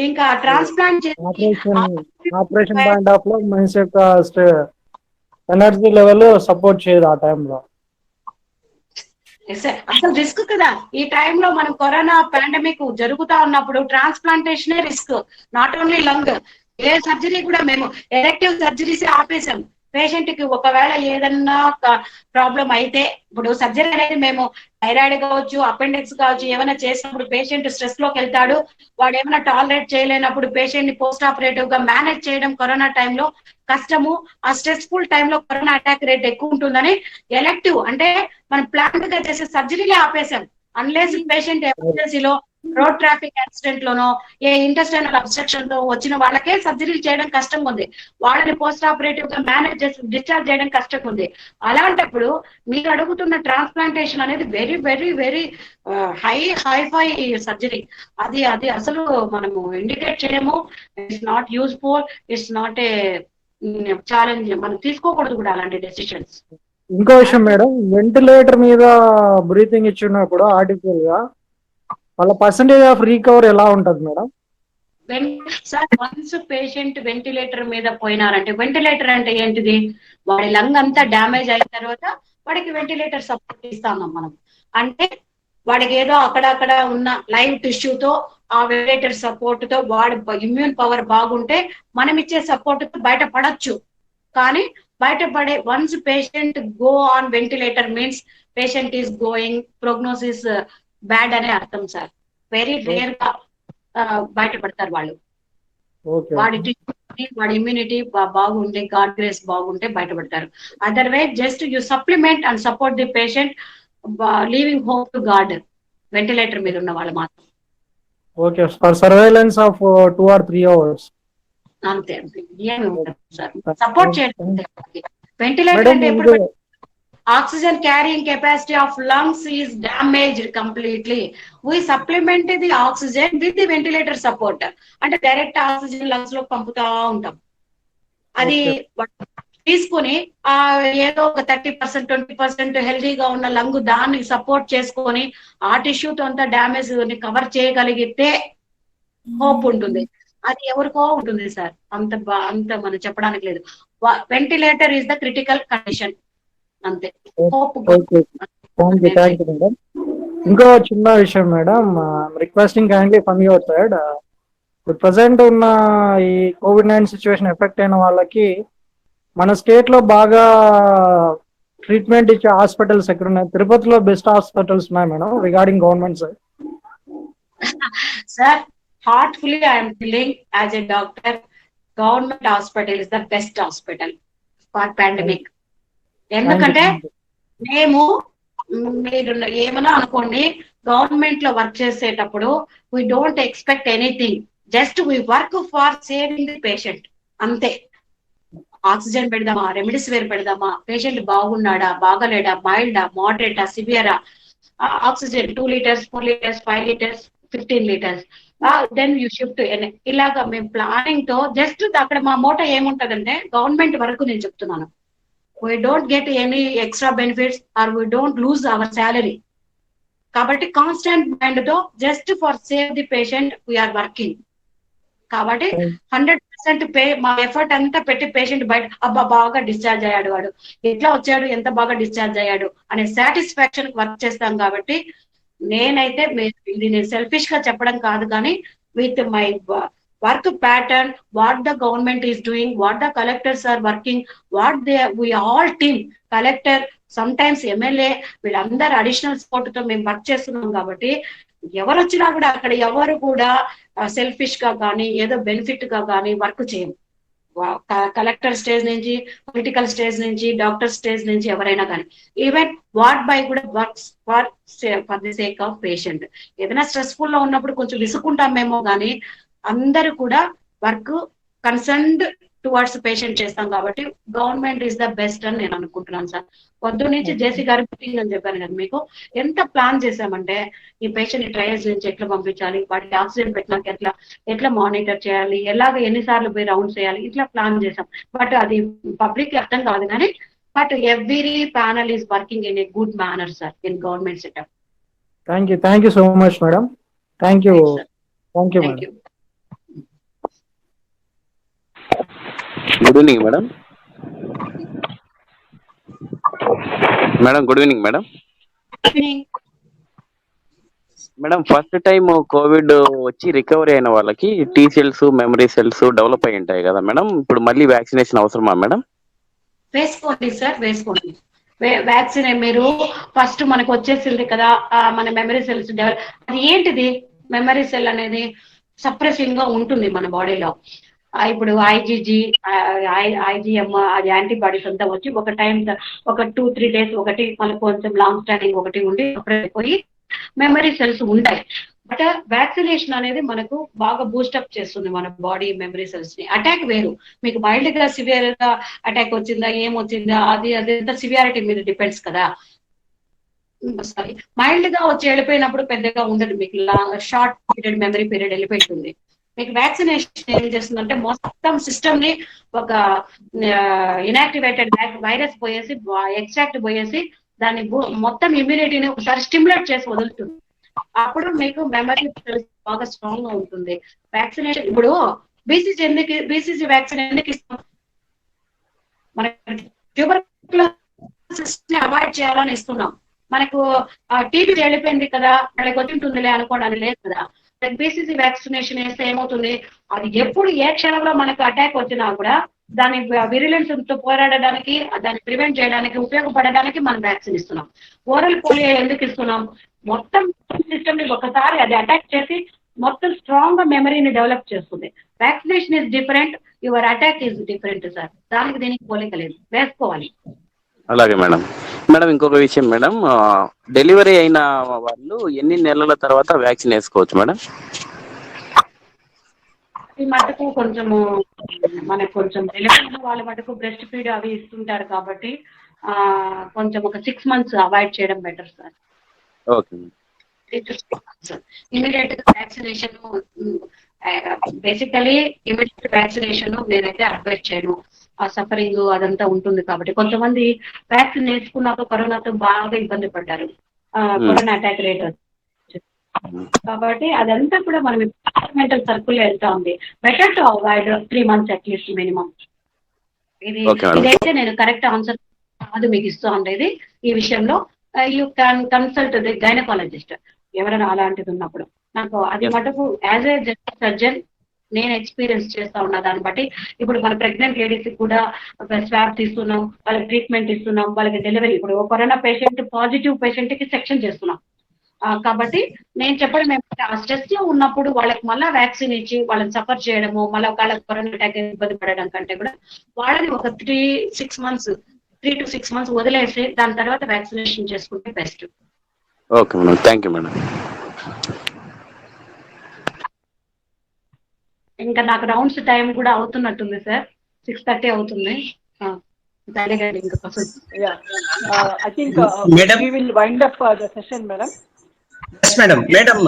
ఇంకా ట్రాన్స్ప్లాంట్ ఆపరేషన్ పాయింట్ ఆఫ్ లో మనిషి యొక్క ఎనర్జీ లెవెల్ సపోర్ట్ చేయదు ఆ టైంలో. అసలు రిస్క్ కదా ఈ టైంలో. మనం కరోనా పాండమిక్ జరుగుతా ఉన్నప్పుడు ట్రాన్స్ప్లాంటేషనే రిస్క్, నాట్ ఓన్లీ లంగ్. ఏ సర్జరీ కూడా మేము ఎలెక్టివ్ సర్జరీస్ ఆపేసాం. పేషెంట్ కి ఒకవేళ ఏదన్నా ప్రాబ్లం అయితే, ఇప్పుడు సర్జరీ అనేది మేము థైరాయిడ్ కావచ్చు, అపెండిక్స్ కావచ్చు, ఏమైనా చేసినప్పుడు పేషెంట్ స్ట్రెస్ లోకి వెళ్తాడు. వాడు ఏమైనా టాలరేట్ చేయలేనప్పుడు పేషెంట్ ని పోస్ట్ ఆపరేటివ్ గా మేనేజ్ చేయడం కరోనా టైంలో కష్టము. ఆ స్ట్రెస్ఫుల్ టైంలో కరోనా అటాక్ రేట్ ఎక్కువ ఉంటుందని ఎలెక్టివ్ అంటే మనం ప్లాన్ గా చేసే సర్జరీలే ఆపేశాం. అన్లెస్ పేషెంట్ ఎమర్జెన్సీలో రోడ్ ట్రాఫిక్ యాక్సిడెంట్ లోనో ఏ ఇంటెస్టైనల్ అబ్స్ట్రక్షన్ లో వచ్చిన వాళ్ళకే సర్జరీలు చేయడం కష్టంగా ఉంది. వాళ్ళని పోస్ట్ ఆపరేటివ్ గా మేనేజ్ చేసి డిశ్చార్జ్ చేయడం కష్టంగా ఉంది. అలాంటప్పుడు మీరు అడుగుతున్న ట్రాన్స్ప్లాంటేషన్ అనేది very very very hi-fi surgery. అది అసలు మనము ఇండికేట్ చేయము. It's not useful, it's not a challenge. మనం తీసుకోకూడదు కూడా అలాంటి డెసిషన్స్. ఇంకో విషయం మేడం, వెంటిలేటర్ మీద బ్రీతింగ్ ఇచ్చినప్పుడు ఆర్టిఫిషియల్ గా వాళ్ళ పర్సంటేజ్ ఆఫ్ రికవర్ ఎలా ఉంటది madam? Sir, once patient ventilator మీద పోయినారంటే, వెంటిలేటర్ అంటే ఏంటిది? వాడి లంగ్ అంతా డ్యామేజ్ అయిన తర్వాత వాడికి వెంటిలేటర్ సపోర్ట్ ఇస్తాం మనం. అంటే వాడికి ఏదో అక్కడక్కడ ఉన్న లైవ్ టిష్యూతో ఆ వెంటిలేటర్ సపోర్ట్ తో వాడి ఇమ్యూన్ పవర్ బాగుంటే మనం ఇచ్చే సపోర్ట్ తో బయటపడచ్చు. కానీ బయటపడే once patient go on ventilator means patient is going, prognosis bad అనే అర్థం సార్. వెరీ రేర్ గా బయటపడతారు వాళ్ళు. వాడి వాడి ఇమ్యూనిటీ బాగుంటే, గాడ్ గ్రేస్ బాగుంటే బయటపడతారు. Otherwise just you supplement and support the patient, leaving hope to God. Ventilator మీద ఉన్న వాళ్ళు మాత్రం. Okay, for surveillance of 2 or 3 hours. అంతే అంతే, ఏమి ఉండదు సార్. సపోర్ట్ చేయండి. వెంటిలేటర్ అంటే ఎప్పుడు oxygen carrying capacity of lungs is damaged completely. We supplement the oxygen with the ventilator support. అంటే డైరెక్ట్ ఆక్సిజన్ లంగ్స్ లో పంపుతా ఉంటాం. అది తీసుకుని ఏదో ఒక 30% 20% హెల్దీగా ఉన్న లంగ్ దాన్ని సపోర్ట్ చేసుకొని ఆ టిష్యూతో అంతా డ్యామేజ్ ని కవర్ చేయగలిగితే హోప్ ఉంటుంది. అది ఎవరికో ఉంటుంది సార్, అంత మనం చెప్పడానికి లేదు. Ventilator is the critical condition అంతే. మేడం, ఇంకో చిన్న విషయం madam, requesting kindly from your side, present ఉన్న ఈ COVID-19 సిచ్యువేషన్ ఎఫెక్ట్ అయిన వాళ్ళకి మన స్టేట్ లో బాగా ట్రీట్మెంట్ ఇచ్చే హాస్పిటల్స్ ఎక్కడ ఉన్నాయి? తిరుపతిలో బెస్ట్ హాస్పిటల్స్ ఉన్నాయి madam regarding government side. Sir, heartfully I am telling as a doctor, government hospital is the best hospital for pandemic. ఎందుకంటే మేము, మీరు ఏమన్నా అనుకోండి, గవర్నమెంట్ లో వర్క్ చేసేటప్పుడు we don't expect anything, just we work for saving the patient అంతే. Oxygen పెడదామా, remdesivir పెడదామా, పేషెంట్ బాగున్నాడా, బాగలేడా, మైల్డా, మోడరేటా, సివియరా, oxygen 2 liters 4 liters 5 liters 15 liters, then you shift. ఇలాగా మేము ప్లానింగ్ తో జస్ట్ అక్కడ మా మోటో ఏముంటదంటే, గవర్నమెంట్ వరకు నేను చెప్తున్నాను, we don't get any extra benefits or we don't lose our salary. కాబట్టి కాన్స్టెంట్ మైండ్ తో just for save the patient we're working. కాబట్టి 100% మా ఎఫర్ట్ అంతా పెట్టి పేషెంట్ బయట అబ్బా బాగా డిశ్చార్జ్ అయ్యాడు, వాడు ఎట్లా వచ్చాడు, ఎంత బాగా డిశ్చార్జ్ అయ్యాడు అనే సాటిస్ఫాక్షన్ వర్క్ చేస్తాం. కాబట్టి నేనైతే ఇది నేను సెల్ఫిష్ గా చెప్పడం కాదు, కానీ with my work pattern, what the government is doing, what the collectors are working, we all team, collector, sometimes MLA, వీళ్ళందరూ అడిషనల్ సపోర్ట్ తో మేము వర్క్ చేస్తున్నాం. కాబట్టి ఎవరు వచ్చినా కూడా అక్కడ ఎవరు కూడా సెల్ఫిష్ గా కానీ ఏదో బెనిఫిట్ గా కానీ వర్క్ చేయం. కలెక్టర్ స్టేజ్ నుంచి, పొలిటికల్ స్టేజ్ నుంచి, డాక్టర్ స్టేజ్ నుంచి ఎవరైనా కానీ, ఈవెన్ వార్డ్ బై కూడా works for the sake of patient. ఏదైనా స్ట్రెస్ఫుల్ లో ఉన్నప్పుడు కొంచెం విసుకుంటామేమో కానీ అందరూ కూడా వర్క్ కన్సర్న్డ్ టువర్డ్స్ పేషెంట్ చేస్తాం. కాబట్టి గవర్నమెంట్ ఈస్ ద బెస్ట్ అని నేను అనుకుంటున్నాను సార్. పొద్దు నుంచి జేసీ గారి మీటింగ్ అని చెప్పాను కదా మీకు, ఎంత ప్లాన్ చేశామంటే ఈ పేషెంట్ ట్రయల్స్ నుంచి ఎట్లా పంపించాలి, వాటికి ఆక్సిజన్ పెట్టినాక ఎట్లా మానిటర్ చేయాలి, ఎలాగ ఎన్నిసార్లు పోయి రౌండ్స్ చేయాలి, ఇట్లా ప్లాన్ చేసాం. బట్ అది పబ్లిక్ అర్థం కాదు కానీ, but every panel is working in a good manner sir in government setup. Thank you so much, madam. Thank you. Right, sir. Thank you, Thank madam. you. Good evening madam. Madam good evening madam. Evening. Madam first time Covid వచ్చి recovery అయిన వాళ్ళకి T cells memory cells develop అయి ఉంటాయి కదా madam, ఇప్పుడు మళ్ళీ vaccination అవసరమా madam? వేసుకోండి సార్, వేసుకోండి. వ్యాక్సిన్ మీరు ఫస్ట్ మనకు వచ్చేసింది కదా, మన మెమరీ సెల్స్ డెవలప్. అది ఏంటిది మెమరీ సెల్ అనేది? సప్రెసింగ్ గా ఉంటుంది మన బాడీలో. ఇప్పుడు ఐజిఎం అది యాంటీబాడీస్ అంతా వచ్చి ఒక టైం ఒక 2-3 days ఒకటి, మళ్ళీ కొంచెం లాంగ్ స్టాండింగ్ ఒకటి ఉండి పోయి మెమరీ సెల్స్ ఉంటాయి. బట్ వ్యాక్సినేషన్ అనేది మనకు బాగా బూస్టప్ చేస్తుంది మన బాడీ మెమరీ సెల్స్ ని. అటాక్ వేరు, మీకు మైల్డ్ గా సివియర్ గా అటాక్ వచ్చిందా ఏమొచ్చిందా అది అదంతా సివియారిటీ మీద డిపెండ్స్ కదా. సారీ, మైల్డ్ గా వచ్చి వెళ్ళిపోయినప్పుడు పెద్దగా ఉండదు, మీకు షార్ట్ పీరియడ్ మెమరీ పీరియడ్ వెళ్ళిపోతుంది. మీకు వ్యాక్సినేషన్ ఏం చేస్తుందంటే మొత్తం సిస్టమ్ ని ఒక ఇనాక్టివేటెడ్ వైరస్ పోయేసి ఎక్స్ట్రాక్ట్ పోయేసి దాన్ని మొత్తం ఇమ్యూనిటీని ఒకసారి స్టిమ్యులేట్ చేసి వదులుతుంది. అప్పుడు మీకు మెమరీ బాగా స్ట్రాంగ్ గా ఉంటుంది. వ్యాక్సినేషన్ ఇప్పుడు బీసీజీ వ్యాక్సిన్ ఎందుకు ఇస్తాం? మన ట్యూబర్క్యులోసిస్ ని అవాయిడ్ చేయాలని ఇస్తున్నాం. మనకు టీబీ వెళ్ళిపోయింది కదా, వాళ్ళకి వచ్చింటుందిలే అనుకోవడానికి లేదు కదా. బీసీజీ వ్యాక్సినేషన్ వేస్తే ఏమవుతుంది, అది ఎప్పుడు ఏ క్షణంలో మనకు అటాక్ వచ్చినా కూడా దాని విరిలెన్స్ తో పోరాడడానికి, దాన్ని ప్రివెంట్ చేయడానికి, ఉపయోగపడడానికి మనం వ్యాక్సిన్ ఇస్తున్నాం. ఓరల్ పోలియో ఎందుకు ఇస్తున్నాం? మొత్తం సిస్టమ్ ని ఒకసారి అది అటాక్ చేసి మొత్తం స్ట్రాంగ్ గా మెమరీని డెవలప్ చేస్తుంది. Vaccination is different, your attack is different sir. దానికి దీనికి పోలిక లేదు, వేసుకోవాలి. అలాగే మేడం. మేడం ఇంకొక విషయం మేడం, డెలివరీ అయిన వాళ్ళు ఎన్ని నెలల తర్వాత వ్యాక్సిన్ వేసుకోవచ్చు మేడం? ఈ మటుకు కొంచెము మనకు కొంచెం డెలివరీ వాళ్ళ మటుకు బ్రెస్ట్ ఫీడ్ అవి ఇస్తుంటారు కాబట్టి కొంచెం ఒక 6 months అవాయిడ్ చేయడం better sir. Okay. Immediate vaccination, basically immediate vaccination నేనైతే అడ్వైజ్ చేయను. ఆ సఫరింగ్ అదంతా ఉంటుంది కాబట్టి. కొంతమంది వ్యాక్సిన్ వేసుకున్నాక కరోనాతో బాగా ఇబ్బంది పడ్డారు, కరోనా అటాక్ రేట్. కాబట్టి అదంతా కూడా మనం ఎక్స్పెరిమెంటల్ సర్కిల్ వెళ్తా ఉంది. Better to avoid 3 months at least minimum. ఇదైతే నేను కరెక్ట్ ఆన్సర్ కాదు మీకు ఇస్తూ ఉండేది ఈ విషయంలో. You can consult the gynaecologist ఎవరైనా అలాంటిది ఉన్నప్పుడు. నాకు అది మటుకు యాజ్ ఏ జనరల్ సర్జన్ నేను ఎక్స్పీరియన్స్ చేస్తా ఉన్నా దాన్ని బట్టి. ఇప్పుడు మన ప్రెగ్నెంట్ లేడీస్ కూడా స్వాబ్ తీస్తున్నాం, వాళ్ళకి ట్రీట్మెంట్ ఇస్తున్నాం, వాళ్ళకి డెలివరీ. ఇప్పుడు కరోనా పేషెంట్ పాజిటివ్ పేషెంట్ కి సెక్షన్ చేస్తున్నాం. కాబట్టి నేను చెప్పడం ఏమంటే, ఆ స్ట్రెస్ లో ఉన్నప్పుడు వాళ్ళకి మళ్ళీ వ్యాక్సిన్ ఇచ్చి వాళ్ళని సఫర్ చేయడము, మళ్ళీ వాళ్ళకి కరోనా అటాక్ ఇబ్బంది పడడం కంటే కూడా వాళ్ళని ఒక 3 to 6 months వదిలేసి దాని తర్వాత వ్యాక్సినేషన్ చేసుకుంటే best. Okay madam, thank you madam. ఇంకా నాకు రౌండ్స్ టైం కూడా అవుతున్నట్టుంది సార్, 6:30 అవుతుంది. I think Madam? we will wind up the session, madam. Yes, madam. Madam.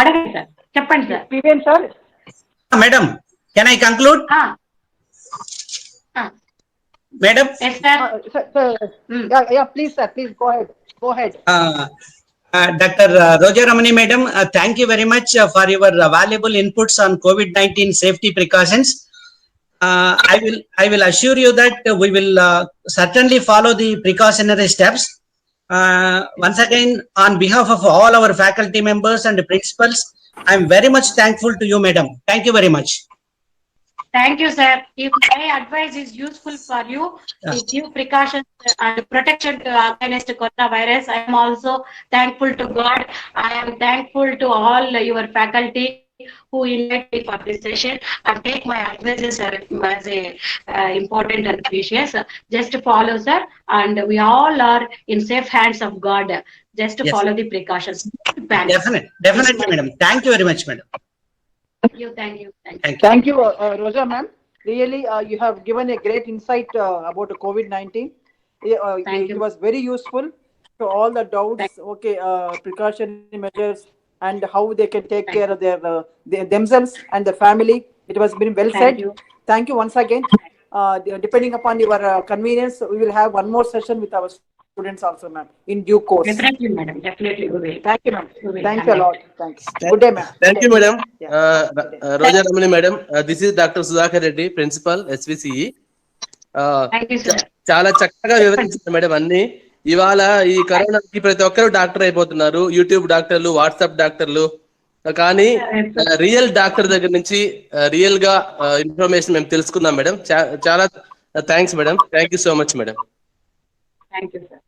అడగండి సార్, చెప్పండి sir. Vivian sir. Madam, can I conclude? Madam? Yes sir. Sir, yeah, please sir, please go ahead. Dr. Roja Ramani madam, thank you very much for your valuable inputs on COVID-19 safety precautions. I will assure you that we will certainly follow the precautionary steps. Once again, on behalf of all our faculty members and principals, I am very much thankful to you, madam. Thank you very much. Thank you, sir. If my advice is useful for you, to give precautions and protection against coronavirus, I am also thankful to God. I am thankful to all your faculty who invite me for this session and take my advices as important and precious. Just follow, sir, and we all are in safe hands of God. Just Yes, follow the precautions. Definitely, madam. Thank you very much, madam. Thank you. Roja ma'am. Really, you have given a great insight about COVID-19. It was very useful to all the doubts. Okay, precautionary measures and how they can take care of their themselves and the family. It was been well said. Thank you once again. Depending upon your convenience, we will have one more session with our students also, ma'am, in due course. Definitely, madam. Definitely, we will. Thank you, ma'am. We will Thank you a handle lot. Thanks. Good day, ma'am. Thank you, madam. Yeah. Roja Ramani, madam. This is Dr. Sudhakar Reddy, principal, SVCE. Thank you, sir. చాలా చక్కగా వివరించారు madam అన్ని. ఇవాళ ఈ కరోనాకి ప్రతి ఒక్కరు doctor అయిపోతున్నారు, యూట్యూబ్ డాక్టర్లు, వాట్సాప్ డాక్టర్లు. కానీ రియల్ డాక్టర్ దగ్గర నుంచి రియల్ గా ఇన్ఫర్మేషన్ మేము తెలుసుకున్నాం మేడం. చాలా thanks madam. Thank you so much madam. Thank you, sir.